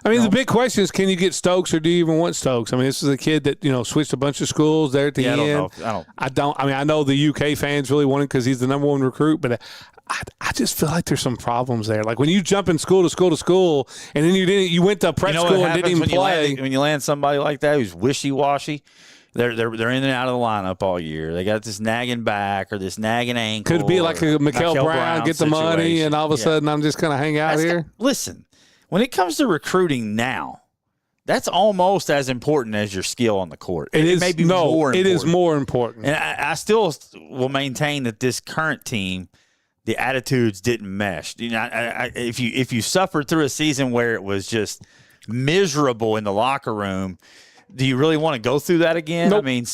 [SPEAKER 13] I mean, the big question is, can you get Stokes, or do you even want Stokes? I mean, this is a kid that, switched a bunch of schools there at the end. I know the UK fans really want him because he's the number 1 recruit, but I just feel like there's some problems there. Like when you jump in school to school to school, and then you went to prep school and didn't even play.
[SPEAKER 12] When you land somebody like that who's wishy-washy, they're in and out of the lineup all year. They got this nagging back or this nagging ankle.
[SPEAKER 13] Could be like a Mikael Brown, get the money, and all of a sudden I'm just going to hang out here.
[SPEAKER 12] Listen, when it comes to recruiting now, that's almost as important as your skill on the court. It is maybe more important.
[SPEAKER 13] It is more important.
[SPEAKER 12] And I still will maintain that this current team, the attitudes didn't mesh. If you suffered through a season where it was just miserable in the locker room, do you really want to go through that again?
[SPEAKER 13] Nope.
[SPEAKER 12] I mean,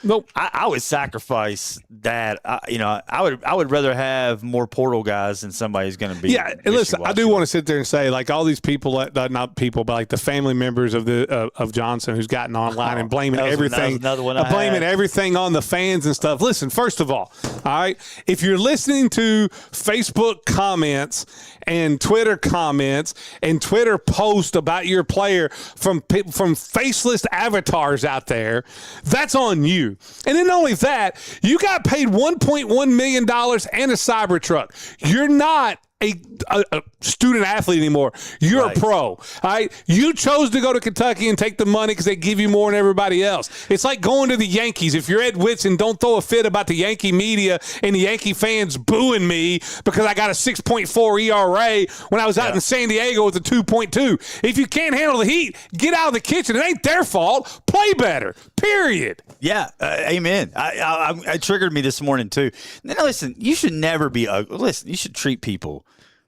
[SPEAKER 13] nope.
[SPEAKER 12] I would sacrifice that. I would rather have more portal guys than somebody who's going to be.
[SPEAKER 13] Yeah, and listen, I do want to sit there and say, like, all these people, not people, but like the family members of Johnson who's gotten online and blaming everything, blaming everything on the fans and stuff. Listen, first of all right, if you're listening to Facebook comments and Twitter comments and Twitter posts about your player from faceless avatars out there, that's on you. And then not only that, you got paid $1.1 million and a Cybertruck. You're not a student athlete anymore. You're a pro. All right. You chose to go to Kentucky and take the money because they give you more than everybody else. It's like going to the Yankees. If you're Ed Whitson, don't throw a fit about the Yankee media and the Yankee fans booing me because I got a 6.4 ERA when I was out in San Diego with a 2.2. If you can't handle the heat, get out of the kitchen. It ain't their fault. Play better. Period.
[SPEAKER 12] Yeah. Amen. I triggered me this morning too. Now listen, you should never be ugly. Listen, you should treat people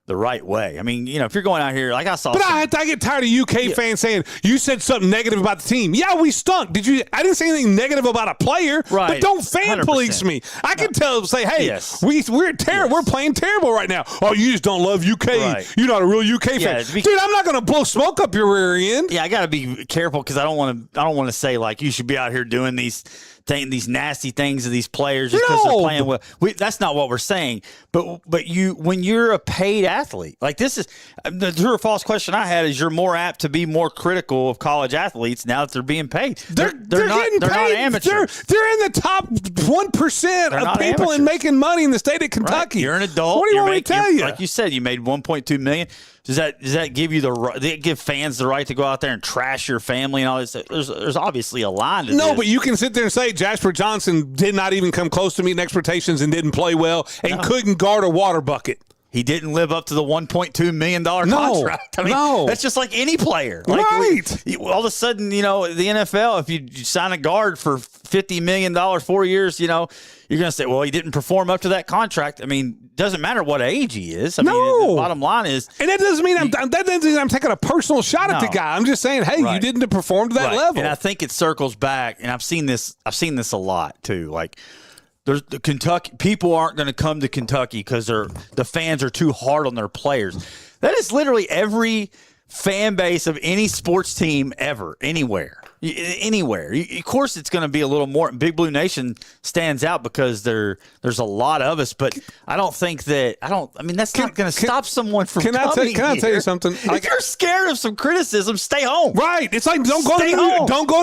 [SPEAKER 12] the right way. I mean, if you're going out here, like I saw.
[SPEAKER 13] But I get tired of UK fans saying, you said something negative about the team. Yeah, we stunk. I didn't say anything negative about a player, but don't fan 100%. Police me. I can say, hey, we're terrible. We're playing terrible right now. Oh, you just don't love UK. Right. You're not a real UK fan. Dude, I'm not going to blow smoke up your rear end.
[SPEAKER 12] Yeah, I got to be careful because I don't want to say like you should be out here doing these these nasty things to these players just because they're playing well. That's not what we're saying. But when you're a paid athlete, like this is the true or false question I had is you're more apt to be more critical of college athletes now that they're being paid. They're
[SPEAKER 13] getting
[SPEAKER 12] not
[SPEAKER 13] paid.
[SPEAKER 12] amateurs.
[SPEAKER 13] They're in the top 1% of people in making money in the state of Kentucky.
[SPEAKER 12] Right. You're an adult.
[SPEAKER 13] What do you want me to tell you?
[SPEAKER 12] Like you said, you made $1.2 million. Does that give you does it give fans the right to go out there and trash your family and all this? There's obviously a line to this.
[SPEAKER 13] No, but you can sit there and say Jasper Johnson did not even come close to meeting expectations and didn't play well and couldn't guard a water bucket.
[SPEAKER 12] He didn't live up to the $1.2 million contract. I mean, that's just like any player. Like all of a sudden, the NFL, if you sign a guard for $50 million 4 years, you're going to say, well, he didn't perform up to that contract. I mean, doesn't matter what age he is. I mean, the bottom line is.
[SPEAKER 13] And that doesn't mean I'm taking a personal shot at the guy. I'm just saying, hey, you didn't perform to that level.
[SPEAKER 12] And I think it circles back, and I've seen this a lot too. Like, there's the Kentucky people aren't going to come to Kentucky because the fans are too hard on their players. That is literally every fan base of any sports team ever, anywhere. Of course, it's going to be a little more. Big Blue Nation stands out because there's a lot of us, but I don't think that that's not going to stop someone from coming.
[SPEAKER 13] Can I tell you something?
[SPEAKER 12] If you're scared of some criticism, stay home.
[SPEAKER 13] Right? It's like don't go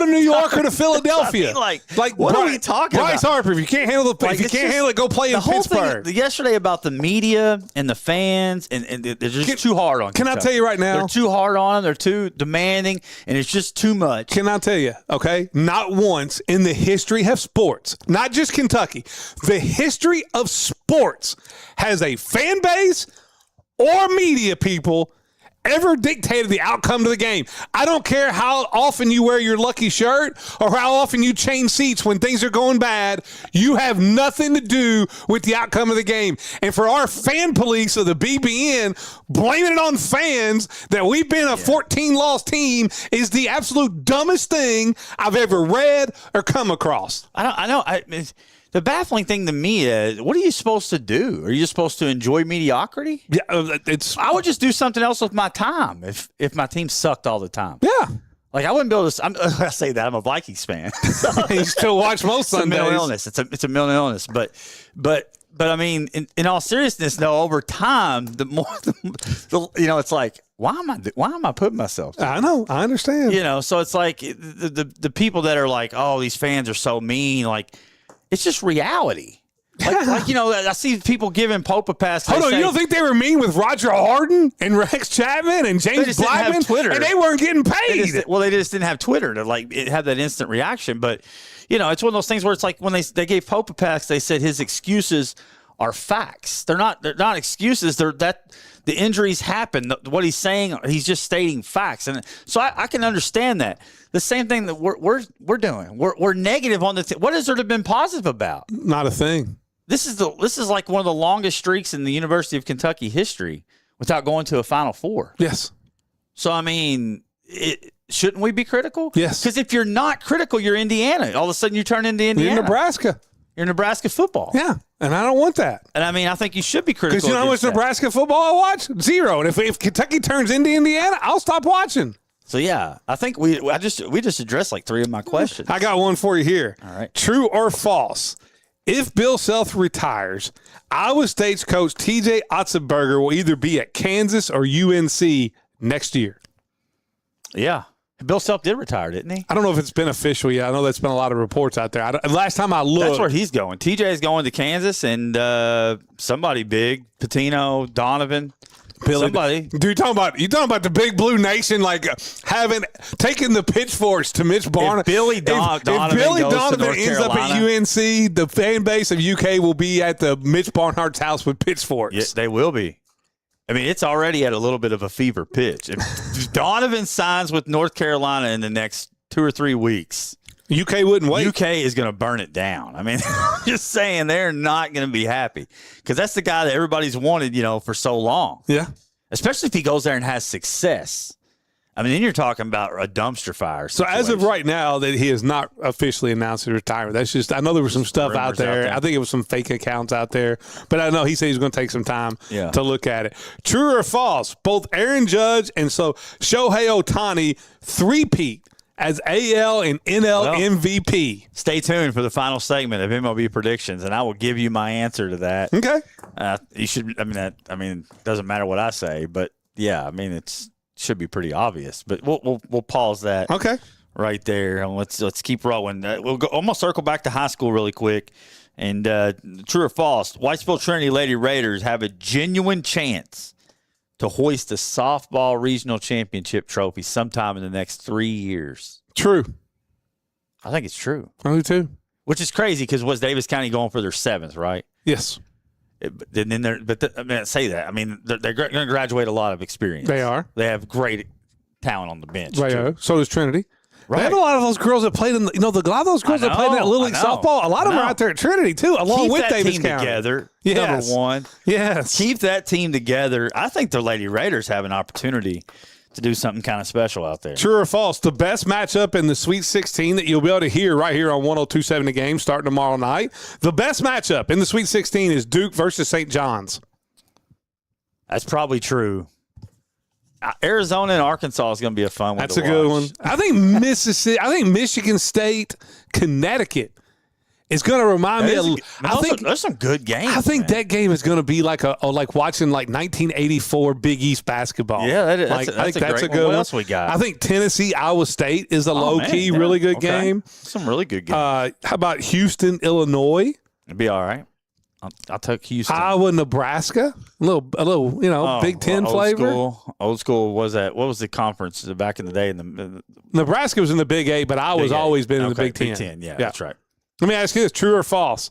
[SPEAKER 13] to New York or to Philadelphia.
[SPEAKER 12] I mean, what are we talking about?
[SPEAKER 13] Bryce Harper, if you can't handle it, go play in Pittsburgh.
[SPEAKER 12] Yesterday about the media and the fans, and they're just too hard on.
[SPEAKER 13] Can I tell you right now?
[SPEAKER 12] They're too hard on them. They're too demanding, and it's just too much.
[SPEAKER 13] Can I tell you, okay? Not once in the history of sports, not just Kentucky, the history of sports has a fan base or media people ever dictated the outcome of the game. I don't care how often you wear your lucky shirt or how often you change seats when things are going bad. You have nothing to do with the outcome of the game. And for our fan police of the BBN, blaming it on fans that we've been a 14-loss team is the absolute dumbest thing I've ever read or come across.
[SPEAKER 12] I know. The baffling thing to me is, what are you supposed to do? Are you supposed to enjoy mediocrity?
[SPEAKER 13] Yeah,
[SPEAKER 12] I would just do something else with my time if my team sucked all the time.
[SPEAKER 13] Yeah.
[SPEAKER 12] Like, I wouldn't be able to. I say that I'm a Vikings fan.
[SPEAKER 13] You still watch most Sundays.
[SPEAKER 12] It's a mental illness. It's a mental illness. But I mean, in all seriousness, though, over time, the more it's like, why am I putting myself through?
[SPEAKER 13] I know. I understand.
[SPEAKER 12] So it's like the people that are like, oh, these fans are so mean. Like, it's just reality. I see people giving Pope a pass.
[SPEAKER 13] Hold on, you don't think they were mean with Roger Harden and Rex Chapman and James Blackman?
[SPEAKER 12] Twitter,
[SPEAKER 13] and they weren't getting paid.
[SPEAKER 12] They just didn't have Twitter to have that instant reaction. But it's one of those things where it's like when they gave Pope a pass, they said his excuses are facts. They're not excuses. The injuries happen. What he's saying, he's just stating facts, and so I can understand that. The same thing that we're doing. We're negative on the. What has there been positive about?
[SPEAKER 13] Not a thing.
[SPEAKER 12] This is like one of the longest streaks in the University of Kentucky history without going to a Final Four.
[SPEAKER 13] Yes.
[SPEAKER 12] So I mean, shouldn't we be critical?
[SPEAKER 13] Yes.
[SPEAKER 12] Because if you're not critical, you're Indiana. All of a sudden, you turn into Indiana.
[SPEAKER 13] You're Nebraska.
[SPEAKER 12] You're Nebraska football.
[SPEAKER 13] Yeah, and I don't want that.
[SPEAKER 12] And I mean, I think you should be critical.
[SPEAKER 13] Because you know how much Nebraska football I watch? Zero. And if Kentucky turns into Indiana, I'll stop watching.
[SPEAKER 12] So yeah, I think we just addressed like 3 of my questions.
[SPEAKER 13] I got one for you here.
[SPEAKER 12] All right.
[SPEAKER 13] True or false? If Bill Self retires, Iowa State's coach TJ Otzenberger will either be at Kansas or UNC next year.
[SPEAKER 12] Yeah. Bill Self did retire, didn't he?
[SPEAKER 13] I don't know if it's been official yet. I know there's been a lot of reports out there. Last time I looked.
[SPEAKER 12] That's where he's going. TJ is going to Kansas, and somebody big, Patino, Donovan.
[SPEAKER 13] Billy,
[SPEAKER 12] somebody.
[SPEAKER 13] Dude, you talking about the Big Blue Nation, like taking the pitchforks to Mitch Barnum.
[SPEAKER 12] If Billy Donovan
[SPEAKER 13] ends up at UNC, the fan base of UK will be at the Mitch Barnhart's house with pitchforks.
[SPEAKER 12] Yes, they will be. I mean, it's already at a little bit of a fever pitch. If Donovan signs with North Carolina in the next 2 or 3 weeks,
[SPEAKER 13] UK wouldn't wait.
[SPEAKER 12] UK is going to burn it down. I mean, just saying, they're not going to be happy because that's the guy that everybody's wanted, for so long.
[SPEAKER 13] Yeah.
[SPEAKER 12] Especially if he goes there and has success. I mean, then you're talking about a dumpster fire situation.
[SPEAKER 13] So as of right now, that he has not officially announced his retirement. That's just, I know there was some stuff out there. I think it was some fake accounts out there. But I know he said he's going to take some time to look at it. True or false? Both Aaron Judge and Shohei Ohtani three-peat as AL and NL MVP.
[SPEAKER 12] Stay tuned for the final segment of MLB predictions, and I will give you my answer to that.
[SPEAKER 13] Okay.
[SPEAKER 12] You should. It doesn't matter what I say, but yeah, it should be pretty obvious. But we'll pause that.
[SPEAKER 13] Okay.
[SPEAKER 12] Right there, and let's keep rolling. We'll go. I'm gonna circle back to high school really quick. And true or false? Whitesville Trinity Lady Raiders have a genuine chance to hoist the softball regional championship trophy sometime in the next 3 years.
[SPEAKER 13] True.
[SPEAKER 12] I think it's true.
[SPEAKER 13] I do too.
[SPEAKER 12] Which is crazy because was Davis County going for their 7th, right?
[SPEAKER 13] Yes.
[SPEAKER 12] Say that. They're going to graduate a lot of experience.
[SPEAKER 13] They are.
[SPEAKER 12] They have great talent on the bench.
[SPEAKER 13] Right. So does Trinity.
[SPEAKER 12] Right.
[SPEAKER 13] They have a lot of those girls that played in, a lot of those girls that played in that Little League softball. A lot of them are out there at Trinity too, along with Davis County.
[SPEAKER 12] Together.
[SPEAKER 13] Yes.
[SPEAKER 12] Number one.
[SPEAKER 13] Yes.
[SPEAKER 12] Keep that team together. I think the Lady Raiders have an opportunity to do something kind of special out there.
[SPEAKER 13] True or false? The best matchup in the Sweet 16 that you'll be able to hear right here on 102.7 The Game starting tomorrow night. The best matchup in the Sweet 16 is Duke versus St. John's.
[SPEAKER 12] That's probably true. Arizona and Arkansas is going to be a fun one.
[SPEAKER 13] That's a good one. I think Michigan State, Connecticut is going to remind me.
[SPEAKER 12] There's some good games.
[SPEAKER 13] I think that game is going to be like watching 1984 Big East basketball.
[SPEAKER 12] Yeah, that's a good one. What else we got?
[SPEAKER 13] I think Tennessee Iowa State is a low key really good game.
[SPEAKER 12] Some really good games.
[SPEAKER 13] How about Houston Illinois?
[SPEAKER 12] It'd be all right. I'll take Houston.
[SPEAKER 13] Iowa, Nebraska, a little, Big Ten flavor.
[SPEAKER 12] Old school was that? What was the conference back in the day?
[SPEAKER 13] Nebraska was in the Big 8, but Iowa's always been in the Big 10.
[SPEAKER 12] Big 10, yeah, that's right.
[SPEAKER 13] Let me ask you this: true or false?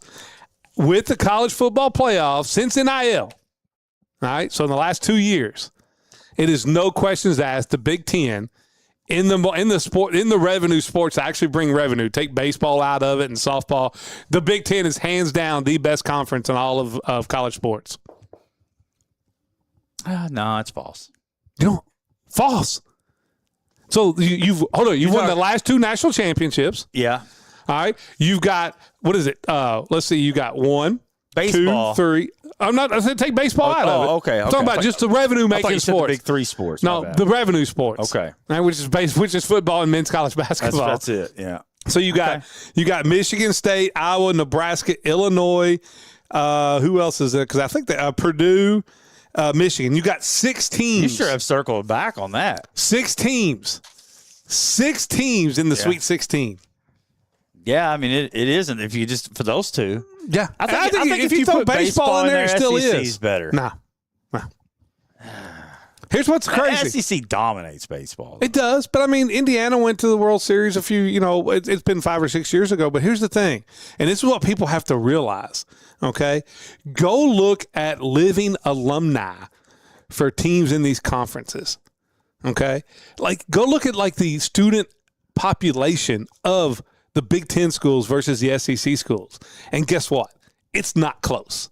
[SPEAKER 13] With the college football playoff since NIL, all right. So in the last 2 years, it is no questions asked. The Big 10. In the revenue sports actually bring revenue. Take baseball out of it and softball. The Big 10 is hands down the best conference in all of college sports.
[SPEAKER 12] No, it's false.
[SPEAKER 13] False. So you've won the last 2 national championships.
[SPEAKER 12] Yeah.
[SPEAKER 13] All right. You've got, what is it? Let's see. You got 1,
[SPEAKER 12] baseball.
[SPEAKER 13] 2, 3. I said take baseball out of it.
[SPEAKER 12] Okay.
[SPEAKER 13] I'm talking about just the revenue making sports.
[SPEAKER 12] The big 3 sports.
[SPEAKER 13] No, the revenue sports.
[SPEAKER 12] Okay.
[SPEAKER 13] Right, which is football and men's college basketball.
[SPEAKER 12] That's it. Yeah.
[SPEAKER 13] So you got Michigan State, Iowa, Nebraska, Illinois. Who else is there? Because I think that Purdue, Michigan. You got 6 teams.
[SPEAKER 12] You sure have circled back on that.
[SPEAKER 13] 6 teams. 6 teams in the Sweet 16.
[SPEAKER 12] Yeah, it isn't if you just for those 2.
[SPEAKER 13] Yeah,
[SPEAKER 12] I think if you throw baseball in there,
[SPEAKER 13] it still
[SPEAKER 12] is better.
[SPEAKER 13] No. Here's what's crazy.
[SPEAKER 12] SEC dominates baseball.
[SPEAKER 13] It does, but Indiana went to the World Series it's been 5 or 6 years ago. But here's the thing, and this is what people have to realize. Okay, go look at living alumni for teams in these conferences. Okay, go look at the student population of the Big 10 schools versus the SEC schools. And guess what? It's not close.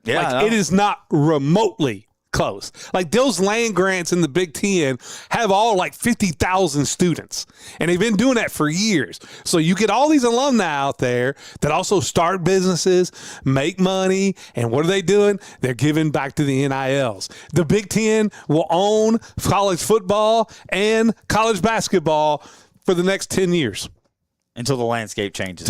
[SPEAKER 12] Yeah,
[SPEAKER 13] it is not remotely close. Those land grants in the Big 10 have all 50,000 students. And they've been doing that for years. So you get all these alumni out there that also start businesses, make money, and what are they doing? They're giving back to the NILs. The Big 10 will own college football and college basketball for the next 10 years.
[SPEAKER 12] Until the landscape changes.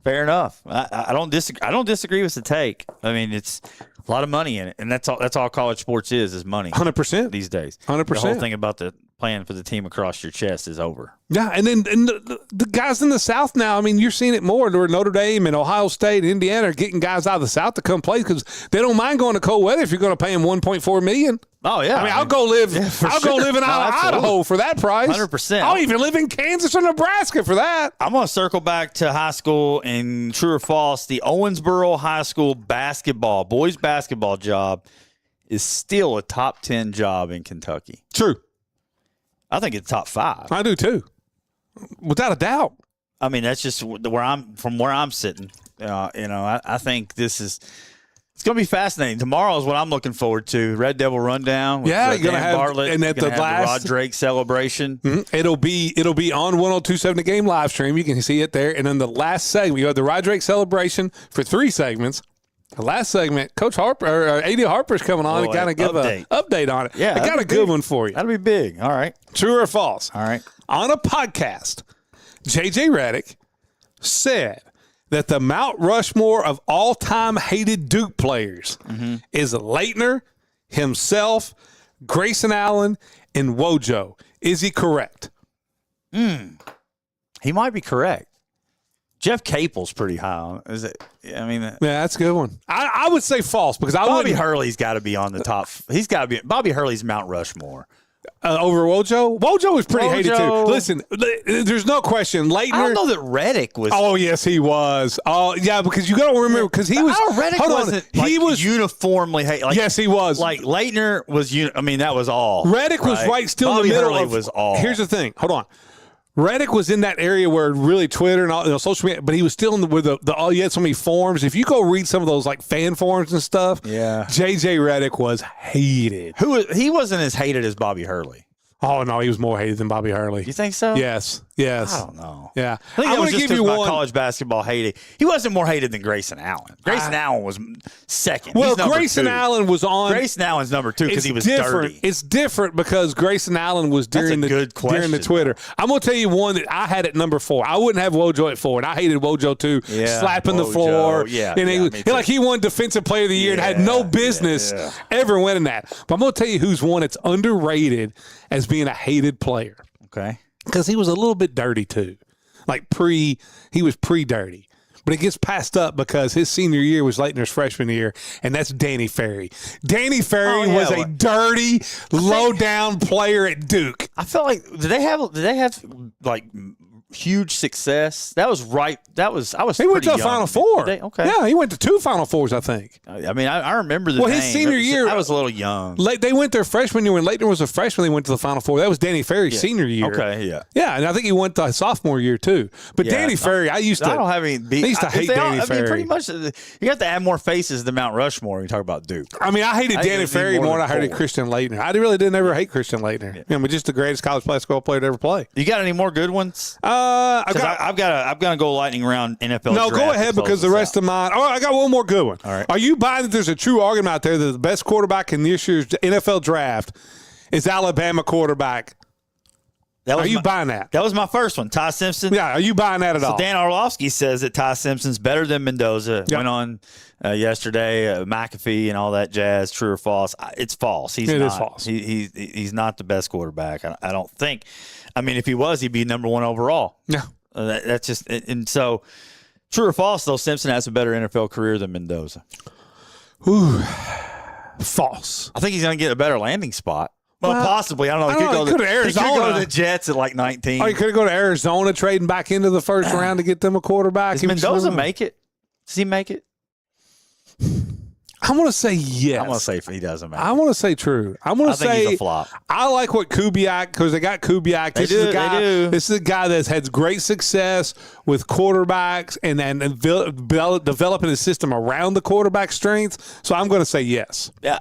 [SPEAKER 13] Fair
[SPEAKER 12] enough. I don't disagree with the take. It's a lot of money in it, and that's all college sports is money.
[SPEAKER 13] 100%
[SPEAKER 12] these days.
[SPEAKER 13] 100%.
[SPEAKER 12] The whole thing about the playing for the team across your chest is over.
[SPEAKER 13] Yeah, and then the guys in the South now. You're seeing it more. Notre Dame and Ohio State, and Indiana are getting guys out of the South to come play because they don't mind going to cold weather if you're going to pay them $1.4 million.
[SPEAKER 12] Oh yeah,
[SPEAKER 13] I'll go live. Go live in Idaho for that price.
[SPEAKER 12] 100%.
[SPEAKER 13] I'll even live in Kansas or Nebraska for that.
[SPEAKER 12] I'm going to circle back to high school and true or false. The Owensboro High School boys basketball job is still a top 10 job in Kentucky.
[SPEAKER 13] True.
[SPEAKER 12] I think it's top 5.
[SPEAKER 13] I do too, without a doubt.
[SPEAKER 12] That's just where I'm sitting. I think this is. It's going to be fascinating. Tomorrow is what I'm looking forward to. Red Devil Rundown. With
[SPEAKER 13] you're going to have
[SPEAKER 12] Bartlett,
[SPEAKER 13] and at the
[SPEAKER 12] Rod Drake celebration.
[SPEAKER 13] Mm-hmm. It'll be on 102.7 The Game live stream. You can see it there. And then the last segment, you have the Rod Drake celebration for 3 segments. The last segment, Coach Harper or AD Harper's coming on and kind of give an update on it.
[SPEAKER 12] Yeah,
[SPEAKER 13] I got a good one for you.
[SPEAKER 12] That'll be big. All right.
[SPEAKER 13] True or false?
[SPEAKER 12] All right.
[SPEAKER 13] on a podcast, J.J. Redick said that the Mount Rushmore of all-time hated Duke players is Leitner, himself, Grayson Allen, and Wojo. Is he correct?
[SPEAKER 12] He might be correct. Jeff Capel's pretty high on it. Is it? I mean,
[SPEAKER 13] yeah, that's a good one. I would say false because
[SPEAKER 12] Bobby Hurley's got to be on the top. He's got to be. Bobby Hurley's Mount Rushmore.
[SPEAKER 13] Over Wojo? Wojo was pretty hated too. Listen, there's no question. Leitner.
[SPEAKER 12] I don't know that Redick was.
[SPEAKER 13] Oh, yes, he was. Oh, yeah, because you got to remember, because he was.
[SPEAKER 12] Redick wasn't. He was uniformly hated. Like,
[SPEAKER 13] yes, he was.
[SPEAKER 12] Like Leitner was. I mean, that was all.
[SPEAKER 13] Redick was right still
[SPEAKER 12] Bobby
[SPEAKER 13] in the middle
[SPEAKER 12] Hurley
[SPEAKER 13] of.
[SPEAKER 12] Was all.
[SPEAKER 13] Here's the thing. Hold on. Redick was in that area where really Twitter and all social media, but he was still in with the you had so many forums. If you go read some of those like fan forums and stuff,
[SPEAKER 12] yeah,
[SPEAKER 13] JJ Redick was hated.
[SPEAKER 12] He wasn't as hated as Bobby Hurley.
[SPEAKER 13] Oh no, he was more hated than Bobby Hurley.
[SPEAKER 12] You think so?
[SPEAKER 13] Yes.
[SPEAKER 12] I don't know.
[SPEAKER 13] Yeah,
[SPEAKER 12] I think
[SPEAKER 13] I'm
[SPEAKER 12] going
[SPEAKER 13] to
[SPEAKER 12] to
[SPEAKER 13] give you one.
[SPEAKER 12] College basketball hated. He wasn't more hated than Grayson Allen. Grayson Allen was second.
[SPEAKER 13] Well,
[SPEAKER 12] He's
[SPEAKER 13] Grayson
[SPEAKER 12] 2.
[SPEAKER 13] Allen was on.
[SPEAKER 12] Grayson Allen's number 2 because he was
[SPEAKER 13] different.
[SPEAKER 12] dirty.
[SPEAKER 13] It's different because Grayson Allen was during the Twitter. I'm going to tell you one that I had at number 4. I wouldn't have Wojo at 4, and I hated Wojo too.
[SPEAKER 12] Yeah,
[SPEAKER 13] slapping the floor.
[SPEAKER 12] Yeah,
[SPEAKER 13] and he won Defensive Player of the Year and had no business ever winning that. But I'm going to tell you who's one that's underrated as being a hated player.
[SPEAKER 12] Okay,
[SPEAKER 13] because he was a little bit dirty too. Like he was pre-dirty. But it gets passed up because his senior year was Leitner's freshman year, and that's Danny Ferry. Danny Ferry was a dirty, low-down player at Duke.
[SPEAKER 12] I felt like did they have like huge success? That was right. I was.
[SPEAKER 13] He went to the Final Four.
[SPEAKER 12] Okay.
[SPEAKER 13] Yeah, he went to 2 Final Fours, I think.
[SPEAKER 12] I mean, I remember the name.
[SPEAKER 13] His senior year,
[SPEAKER 12] I was a little young.
[SPEAKER 13] They went their freshman year when Leitner was a freshman. They went to the Final Four. That was Danny Ferry's senior year.
[SPEAKER 12] Okay, yeah,
[SPEAKER 13] yeah, and I think he went to sophomore year too. But Danny Ferry, I don't
[SPEAKER 12] have any.
[SPEAKER 13] I used to hate Danny Ferry.
[SPEAKER 12] I mean, pretty much, you have to add more faces than Mount Rushmore when you talk about Duke.
[SPEAKER 13] I mean, I hated Danny Ferry more than I hated Christian Leitner. I really didn't ever hate Christian Leitner. Yeah. I mean, just the greatest college basketball player to ever play.
[SPEAKER 12] You got any more good ones?
[SPEAKER 13] I've
[SPEAKER 12] got to go lightning round NFL.
[SPEAKER 13] No, go ahead because the rest of mine. Oh, I got one more good one.
[SPEAKER 12] All right.
[SPEAKER 13] Are you buying that there's a true argument out there that the best quarterback in this year's NFL draft is Alabama quarterback? Are you buying that?
[SPEAKER 12] That was my first one. Ty Simpson.
[SPEAKER 13] Yeah, are you buying that at all?
[SPEAKER 12] So Dan Orlovsky says that Ty Simpson's better than Mendoza. Went on yesterday, McAfee and all that jazz. True or false? It's false. It is false. He's not the best quarterback. I don't think. I mean, if he was, he'd be number 1 overall.
[SPEAKER 13] Yeah.
[SPEAKER 12] That's just – and so true or false, though, Simpson has a better NFL career than Mendoza.
[SPEAKER 13] Ooh, false.
[SPEAKER 12] I think he's going to get a better landing spot. Well, possibly. I don't know. He could go to Arizona. He could go to the Jets at like 19.
[SPEAKER 13] Or he could go to Arizona trading back into the first round to get them a quarterback.
[SPEAKER 12] Does Mendoza make it? Does he make it?
[SPEAKER 13] I'm going to say yes.
[SPEAKER 12] I'm going to say he doesn't make it.
[SPEAKER 13] I want to say true. I'm going to say
[SPEAKER 12] he's a flop.
[SPEAKER 13] I like what Kubiak, because they got Kubiak. This is a guy that's had great success with quarterbacks and developing a system around the quarterback strengths. So I'm going to say yes.
[SPEAKER 12] Yeah.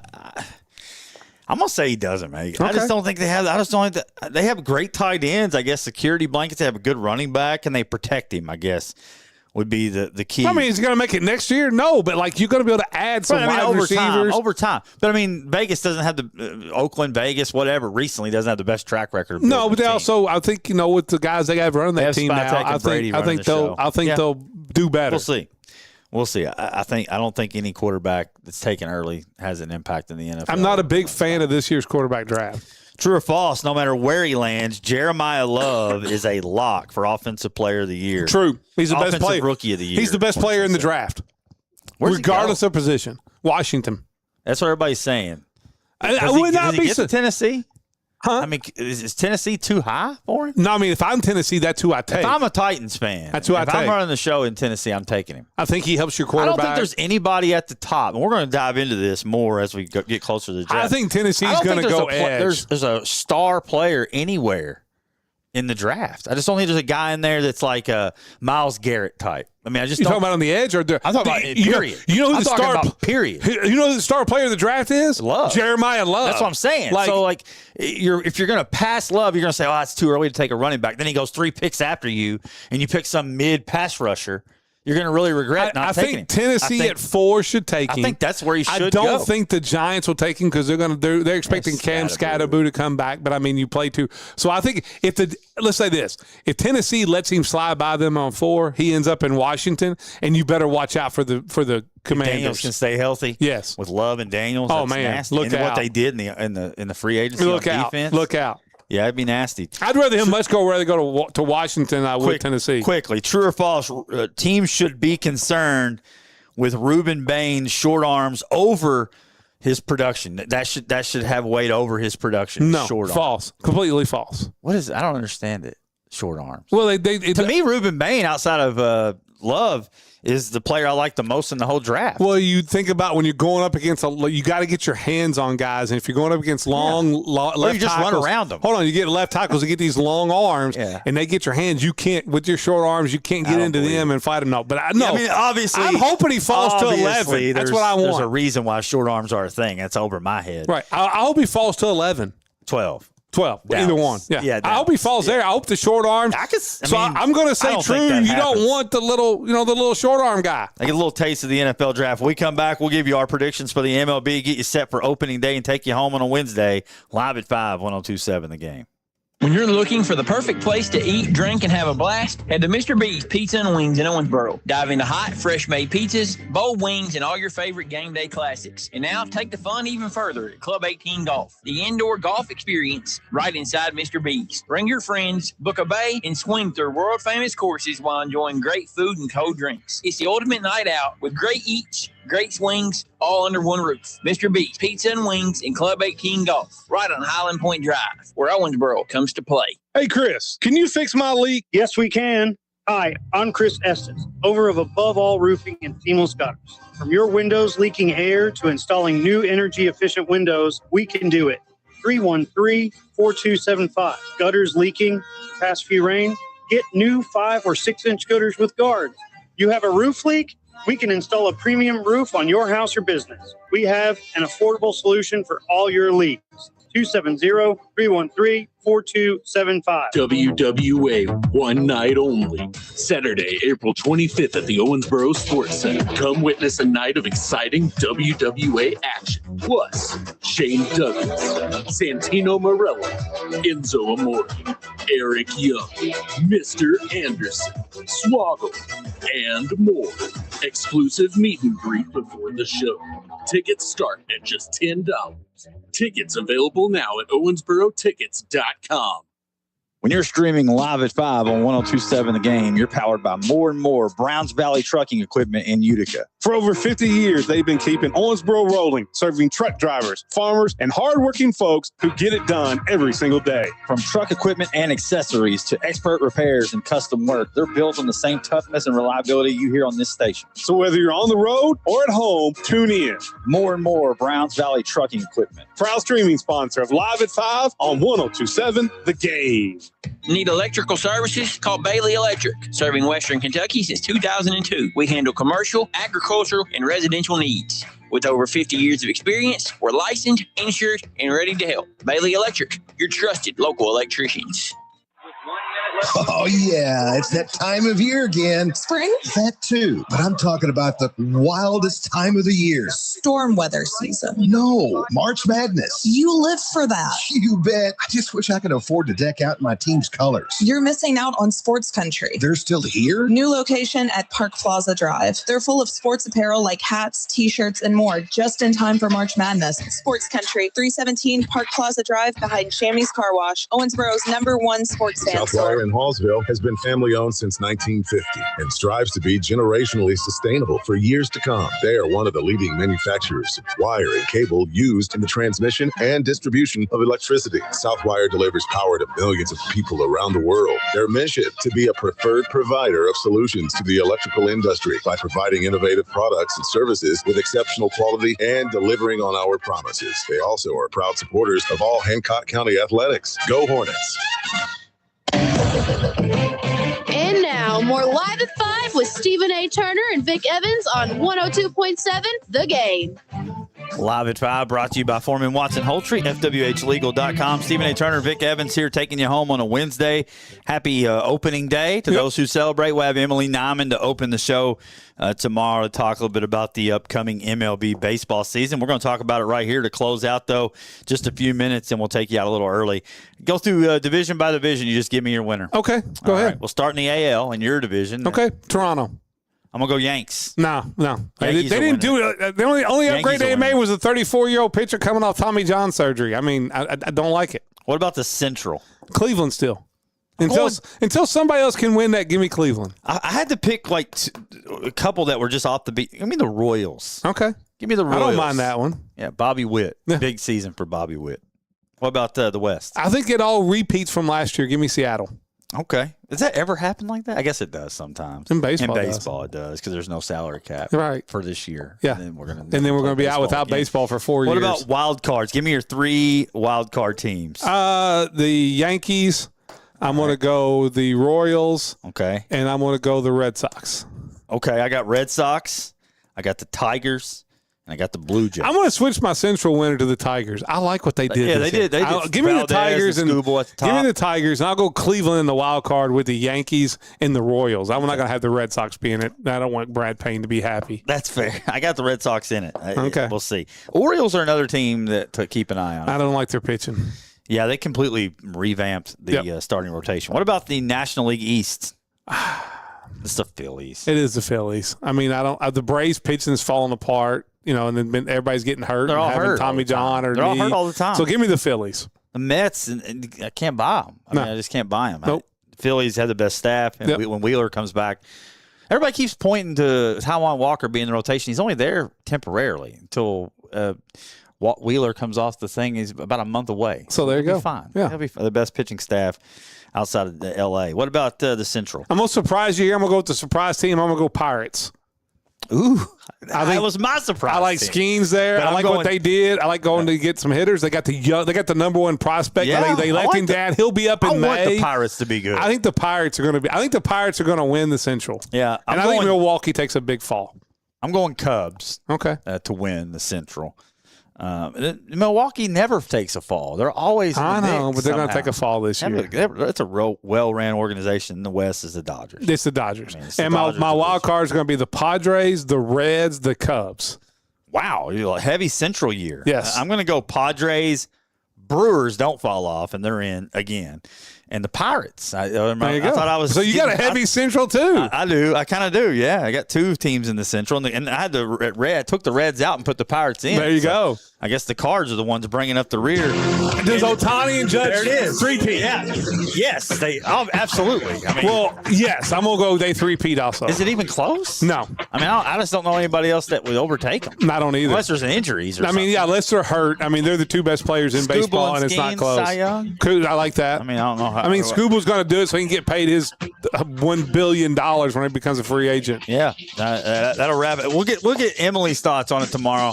[SPEAKER 12] I'm going to say he doesn't make it.
[SPEAKER 13] Okay.
[SPEAKER 12] I just don't think they have. I just don't think that they have great tight ends. I guess security blankets. They have a good running back, and they protect him, I guess. Would be the key.
[SPEAKER 13] I mean, he's going to make it next year? No, but like you're going to be able to add some wide receivers.
[SPEAKER 12] Over time. But I mean, Vegas doesn't have the Oakland, Vegas, whatever, recently doesn't have the best track record.
[SPEAKER 13] No, but they also, I think, with the guys they have running that team now, I think they'll do better.
[SPEAKER 12] We'll see. I don't think any quarterback that's taken early has an impact in the NFL.
[SPEAKER 13] I'm not a big fan of this year's quarterback draft.
[SPEAKER 12] True or false, no matter where he lands, Jeremiah Love is a lock for Offensive Player of the Year.
[SPEAKER 13] True. He's the best player.
[SPEAKER 12] Rookie of the Year.
[SPEAKER 13] He's the best player in the draft, regardless of position. Washington.
[SPEAKER 12] That's what everybody's saying.
[SPEAKER 13] I would not be
[SPEAKER 12] to Tennessee. Huh? I mean, is Tennessee too high for him?
[SPEAKER 13] No, I mean, if I'm Tennessee, that's who I take.
[SPEAKER 12] If I'm a Titans fan,
[SPEAKER 13] that's who I take.
[SPEAKER 12] If I'm running the show in Tennessee, I'm taking him.
[SPEAKER 13] I think he helps your quarterback.
[SPEAKER 12] I don't think there's anybody at the top, and we're going to dive into this more as we get closer to the draft.
[SPEAKER 13] I think Tennessee's going to go edge.
[SPEAKER 12] There's a star player anywhere in the draft. I just don't think there's a guy in there that's like a Myles Garrett type. I mean, I just
[SPEAKER 13] you talking about on the edge or
[SPEAKER 12] I'm talking about period.
[SPEAKER 13] You know who the star
[SPEAKER 12] period.
[SPEAKER 13] You know who the star player of the draft is?
[SPEAKER 12] Love.
[SPEAKER 13] Jeremiah Love.
[SPEAKER 12] That's what I'm saying. So if you're going to pass Love, you're going to say, "Oh, it's too early to take a running back." Then he goes 3 picks after you, and you pick some mid pass rusher. you're going to really regret not taking him.
[SPEAKER 13] I think Tennessee at 4 should take him.
[SPEAKER 12] I think that's where he should
[SPEAKER 13] go. I
[SPEAKER 12] go.
[SPEAKER 13] don't think the Giants will take him because they're expecting Cam Scatterboo to come back. But I mean, you play 2. So I think let's say this: if Tennessee lets him slide by them on 4, he ends up in Washington, and you better watch out for the Commanders.
[SPEAKER 12] Daniels can stay healthy.
[SPEAKER 13] Yes,
[SPEAKER 12] with Love and Daniels.
[SPEAKER 13] Oh man,
[SPEAKER 12] nasty.
[SPEAKER 13] Look
[SPEAKER 12] and
[SPEAKER 13] out!
[SPEAKER 12] What they did in the free agency
[SPEAKER 13] Look
[SPEAKER 12] on
[SPEAKER 13] out!
[SPEAKER 12] defense.
[SPEAKER 13] Look out!
[SPEAKER 12] Yeah, it'd be nasty.
[SPEAKER 13] I'd rather go to Washington than I would Tennessee.
[SPEAKER 12] Quickly, true or false? Teams should be concerned with Ruben Bain's short arms over his production. That should have weight over his production.
[SPEAKER 13] No,
[SPEAKER 12] short
[SPEAKER 13] false.
[SPEAKER 12] Arms.
[SPEAKER 13] Completely false.
[SPEAKER 12] What is? I don't understand it. Short arms.
[SPEAKER 13] Well, to
[SPEAKER 12] me, Ruben Bain outside of Love is the player I like the most in the whole draft.
[SPEAKER 13] Well, you think about when you're going up against you got to get your hands on guys, and if you're going up against long left
[SPEAKER 12] you just
[SPEAKER 13] tackles,
[SPEAKER 12] run around them.
[SPEAKER 13] Hold on, you get left tackles, you get these long arms, and they get your hands. You can't with your short arms, you can't get into them and fight them. No, but I mean,
[SPEAKER 12] obviously,
[SPEAKER 13] I'm hoping he falls to 11. That's what I want.
[SPEAKER 12] There's a reason why short arms are a thing. That's over my head.
[SPEAKER 13] Right. I hope he falls to 11.
[SPEAKER 12] 12.
[SPEAKER 13] Either one. Yeah. I hope he falls there. I hope the short arms. I'm going to say true. You don't want the little short arm guy.
[SPEAKER 12] I get a little taste of the NFL draft. When we come back, we'll give you our predictions for the MLB, get you set for opening day, and take you home on a Wednesday. Live at 5, 102.7 The Game.
[SPEAKER 1] When you're looking for the perfect place to eat, drink, and have a blast, head to Mr. B's Pizza and Wings in Owensboro. Dive into hot, fresh-made pizzas, bold wings, and all your favorite game day classics. And now, take the fun even further at Club 18 Golf, the indoor golf experience right inside Mr. B's. Bring your friends, book a bay, and swing through world-famous courses while enjoying great food and cold drinks. It's the ultimate night out with great eats, great swings, all under one roof. Mr. B's Pizza and Wings in Club 18 Golf, right on Highland Point Drive, where Owensboro comes to play.
[SPEAKER 17] Hey, Chris, can you fix my leak?
[SPEAKER 2] Yes, we can. Hi, I'm Chris Estes, owner of Above All Roofing and Seamless Gutters. From your windows leaking air to installing new energy-efficient windows, we can do it. 313-4275. Gutters leaking, past few rain? Get new 5 or 6 inch gutters with guards. You have a roof leak? We can install a premium roof on your house or business. We have an affordable solution for all your leaks. 270-313-4275.
[SPEAKER 23] WWA, one night only. Saturday, April 25th at the Owensboro Sports Center. Come witness a night of exciting WWA action. Plus, Shane Douglas, Santino Morello, Enzo Amore, Eric Young, Mr. Anderson, Swoggle, and more. Exclusive meet and greet before the show. Tickets start at just $10. Tickets available now at owensborotickets.com.
[SPEAKER 18] When you're streaming live at 5 on 102.7 The Game, you're powered by more and more Browns Valley Trucking Equipment in Utica.
[SPEAKER 17] For over 50 years, they've been keeping Owensboro rolling, serving truck drivers, farmers, and hardworking folks who get it done every single day.
[SPEAKER 18] From truck equipment and accessories to expert repairs and custom work, they're built on the same toughness and reliability you hear on this station.
[SPEAKER 17] So whether you're on the road or at home, tune in.
[SPEAKER 18] More and more Browns Valley Trucking Equipment.
[SPEAKER 17] Proud streaming sponsor of Live at 5 on 102.7 The Game.
[SPEAKER 1] Need electrical services? Call Bailey Electric. Serving Western Kentucky since 2002. We handle commercial, agricultural, and residential needs. With over 50 years of experience, we're licensed, insured, and ready to help. Bailey Electric, your trusted local electricians.
[SPEAKER 11] Oh, yeah, it's that time of year again.
[SPEAKER 24] Spring?
[SPEAKER 11] That too, but I'm talking about the wildest time of the year.
[SPEAKER 24] Storm weather season.
[SPEAKER 11] No, March Madness.
[SPEAKER 24] You live for that.
[SPEAKER 11] You bet. I just wish I could afford to deck out my team's colors.
[SPEAKER 24] You're missing out on Sports Country.
[SPEAKER 11] They're still here?
[SPEAKER 24] New location at Park Plaza Drive. They're full of sports apparel like hats, t-shirts, and more, just in time for March Madness. Sports Country, 317 Park Plaza Drive behind Chamois Car Wash, Owensboro's #1 sports fan store.
[SPEAKER 25] In Hallsville has been family-owned since 1950 and strives to be generationally sustainable for years to come. They are one of the leading manufacturers of wire and cable used in the transmission and distribution of electricity. Southwire delivers power to millions of people around the world. Their mission to be a preferred provider of solutions to the electrical industry by providing innovative products and services with exceptional quality and delivering on our promises. They also are proud supporters of all Hancock County athletics. Go Hornets!
[SPEAKER 26] And now, more Live at 5 with Stephen A. Turner and Vic Evans on 102.7 The Game.
[SPEAKER 12] Live at 5, brought to you by Foreman Watson Holtry, FWHlegal.com. Stephen A. Turner, Vic Evans here, taking you home on a Wednesday. Happy opening day to those who celebrate. We'll have Emily Nyman to open the show tomorrow to talk a little bit about the upcoming MLB baseball season. We're going to talk about it right here to close out, though, just a few minutes, and we'll take you out a little early. Go through division by division. You just give me your winner.
[SPEAKER 13] Okay, go ahead.
[SPEAKER 12] Right, we'll start in the AL in your division.
[SPEAKER 13] Okay, Toronto.
[SPEAKER 12] I'm going to go Yanks.
[SPEAKER 13] No. They didn't do it. The only upgrade they made was a 34-year-old pitcher coming off Tommy John surgery. I mean, I don't like it.
[SPEAKER 12] What about the Central?
[SPEAKER 13] Cleveland still. Until somebody else can win that, give me Cleveland.
[SPEAKER 12] I had to pick like a couple that were just off the beat. Give me the Royals.
[SPEAKER 13] Okay.
[SPEAKER 12] Give me the Royals.
[SPEAKER 13] I don't mind that one.
[SPEAKER 12] Yeah, Bobby Witt. Yeah. Big season for Bobby Witt. What about the West?
[SPEAKER 13] I think it all repeats from last year. Give me Seattle.
[SPEAKER 12] Okay. Does that ever happen like that? I guess it does sometimes.
[SPEAKER 13] In baseball
[SPEAKER 12] it does because there's no salary cap for this year.
[SPEAKER 13] Yeah.
[SPEAKER 12] And
[SPEAKER 13] then we're going to be out without baseball for 4 years.
[SPEAKER 12] What about wild cards? Give me your 3 wild card teams.
[SPEAKER 13] The Yankees. I'm going to go the Royals.
[SPEAKER 12] Okay.
[SPEAKER 13] And I'm going to go the Red Sox.
[SPEAKER 12] Okay. I got Red Sox. I got the Tigers. And I got the Blue Jays.
[SPEAKER 13] I'm going to switch my Central winner to the Tigers. I like what they did.
[SPEAKER 12] Yeah, they did.
[SPEAKER 13] Give me the Tigers and
[SPEAKER 12] give me
[SPEAKER 13] the Tigers, and I'll go Cleveland in the wild card with the Yankees and the Royals. I'm not going to have the Red Sox be in it. I don't want Brad Payne to be happy.
[SPEAKER 12] That's fair. I got the Red Sox in it.
[SPEAKER 13] Okay,
[SPEAKER 12] we'll see. Orioles are another team to keep an eye on.
[SPEAKER 13] I don't like their pitching.
[SPEAKER 12] Yeah, they completely revamped the starting rotation. What about the National League East? It's the Phillies.
[SPEAKER 13] It is the Phillies. I mean, the Braves pitching is falling apart. And then everybody's getting hurt.
[SPEAKER 12] They're all hurt.
[SPEAKER 13] Tommy John or
[SPEAKER 12] they're all hurt all the time.
[SPEAKER 13] So give me the Phillies.
[SPEAKER 12] The Mets, and I can't buy them. I just can't buy them.
[SPEAKER 13] Nope.
[SPEAKER 12] The Phillies have the best staff, and when Wheeler comes back, everybody keeps pointing to Taijuan Walker being in the rotation. He's only there temporarily until Wheeler comes off the thing. He's about a month away.
[SPEAKER 13] So there you go.
[SPEAKER 12] Fine.
[SPEAKER 13] Yeah.
[SPEAKER 12] He'll be the best pitching staff outside of the L.A. What about the Central?
[SPEAKER 13] I'm going to surprise you here. I'm going to go with the surprise team. I'm going to go Pirates.
[SPEAKER 12] Ooh, that was my surprise.
[SPEAKER 13] I like Skeens there. I like what they did. I like going to get some hitters. They got the number one prospect.
[SPEAKER 12] Yeah,
[SPEAKER 13] they let him down. He'll be up in May.
[SPEAKER 12] I want the Pirates to be good.
[SPEAKER 13] I think the Pirates are going to win the Central.
[SPEAKER 12] Yeah,
[SPEAKER 13] I think Milwaukee takes a big fall.
[SPEAKER 12] I'm going Cubs.
[SPEAKER 13] Okay,
[SPEAKER 12] to win the Central. Milwaukee never takes a fall. They're always.
[SPEAKER 13] I know, but they're going to take a fall this year.
[SPEAKER 12] It's a real well-ran organization. In the West is the Dodgers.
[SPEAKER 13] It's the Dodgers. My wild card is going to be the Padres, the Reds, the Cubs.
[SPEAKER 12] Wow, heavy Central year.
[SPEAKER 13] Yes,
[SPEAKER 12] I'm going to go Padres. Brewers don't fall off, and they're in again. And the Pirates.
[SPEAKER 13] There you go.
[SPEAKER 12] I thought I was.
[SPEAKER 13] So you got a heavy Central too.
[SPEAKER 12] I do. I kind of do. Yeah, I got 2 teams in the Central, and I had I took the Reds out and put the Pirates in.
[SPEAKER 13] There you go.
[SPEAKER 12] I guess the Cards are the ones bringing up the rear.
[SPEAKER 13] Does Ohtani and Judge?
[SPEAKER 12] There it is.
[SPEAKER 13] 3-peat.
[SPEAKER 12] Yeah. Yes. Absolutely. I mean,
[SPEAKER 13] yes. I'm gonna go. They 3-peat also.
[SPEAKER 12] Is it even close?
[SPEAKER 13] No.
[SPEAKER 12] I mean, I just don't know anybody else that would overtake them.
[SPEAKER 13] I don't either.
[SPEAKER 12] Unless there's an injuries or something.
[SPEAKER 13] Unless they're hurt. I mean, they're the 2 best players in baseball, and it's not close.
[SPEAKER 12] Cy Young?
[SPEAKER 13] I like that.
[SPEAKER 12] I mean, I don't know how.
[SPEAKER 13] Scuba's going to do it so he can get paid his $1 billion when he becomes a free agent.
[SPEAKER 12] Yeah, that'll wrap it. We'll get Emily's thoughts on it tomorrow.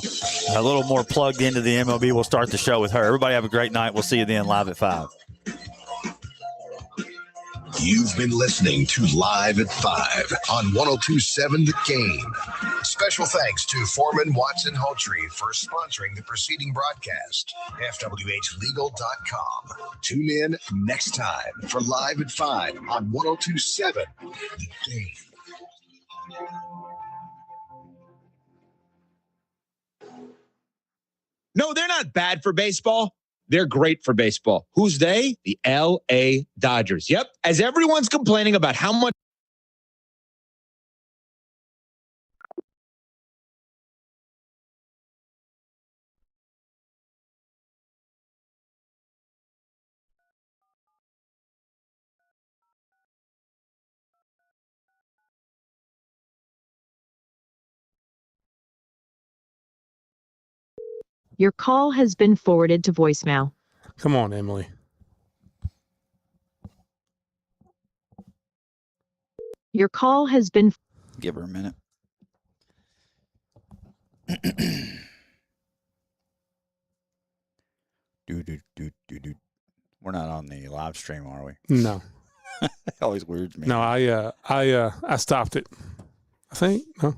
[SPEAKER 12] A little more plugged into the MLB. We'll start the show with her. Everybody have a great night. We'll see you then live at 5.
[SPEAKER 11] You've been listening to Live at 5 on 102.7 The Game. Special thanks to Foreman Watson Holtry for sponsoring the preceding broadcast. FWHlegal.com. Tune in next time for Live at 5 on 102.7 The Game.
[SPEAKER 4] No, they're not bad for baseball. They're great for baseball. Who's they? The L.A. Dodgers. Yep. As everyone's complaining about how much.
[SPEAKER 5] Your call has been forwarded to voicemail.
[SPEAKER 13] Come on, Emily.
[SPEAKER 5] Your call has been.
[SPEAKER 12] Give her a minute. We're not on the live stream, are we?
[SPEAKER 13] No.
[SPEAKER 12] It always weirds me.
[SPEAKER 13] No, I stopped it. I think no.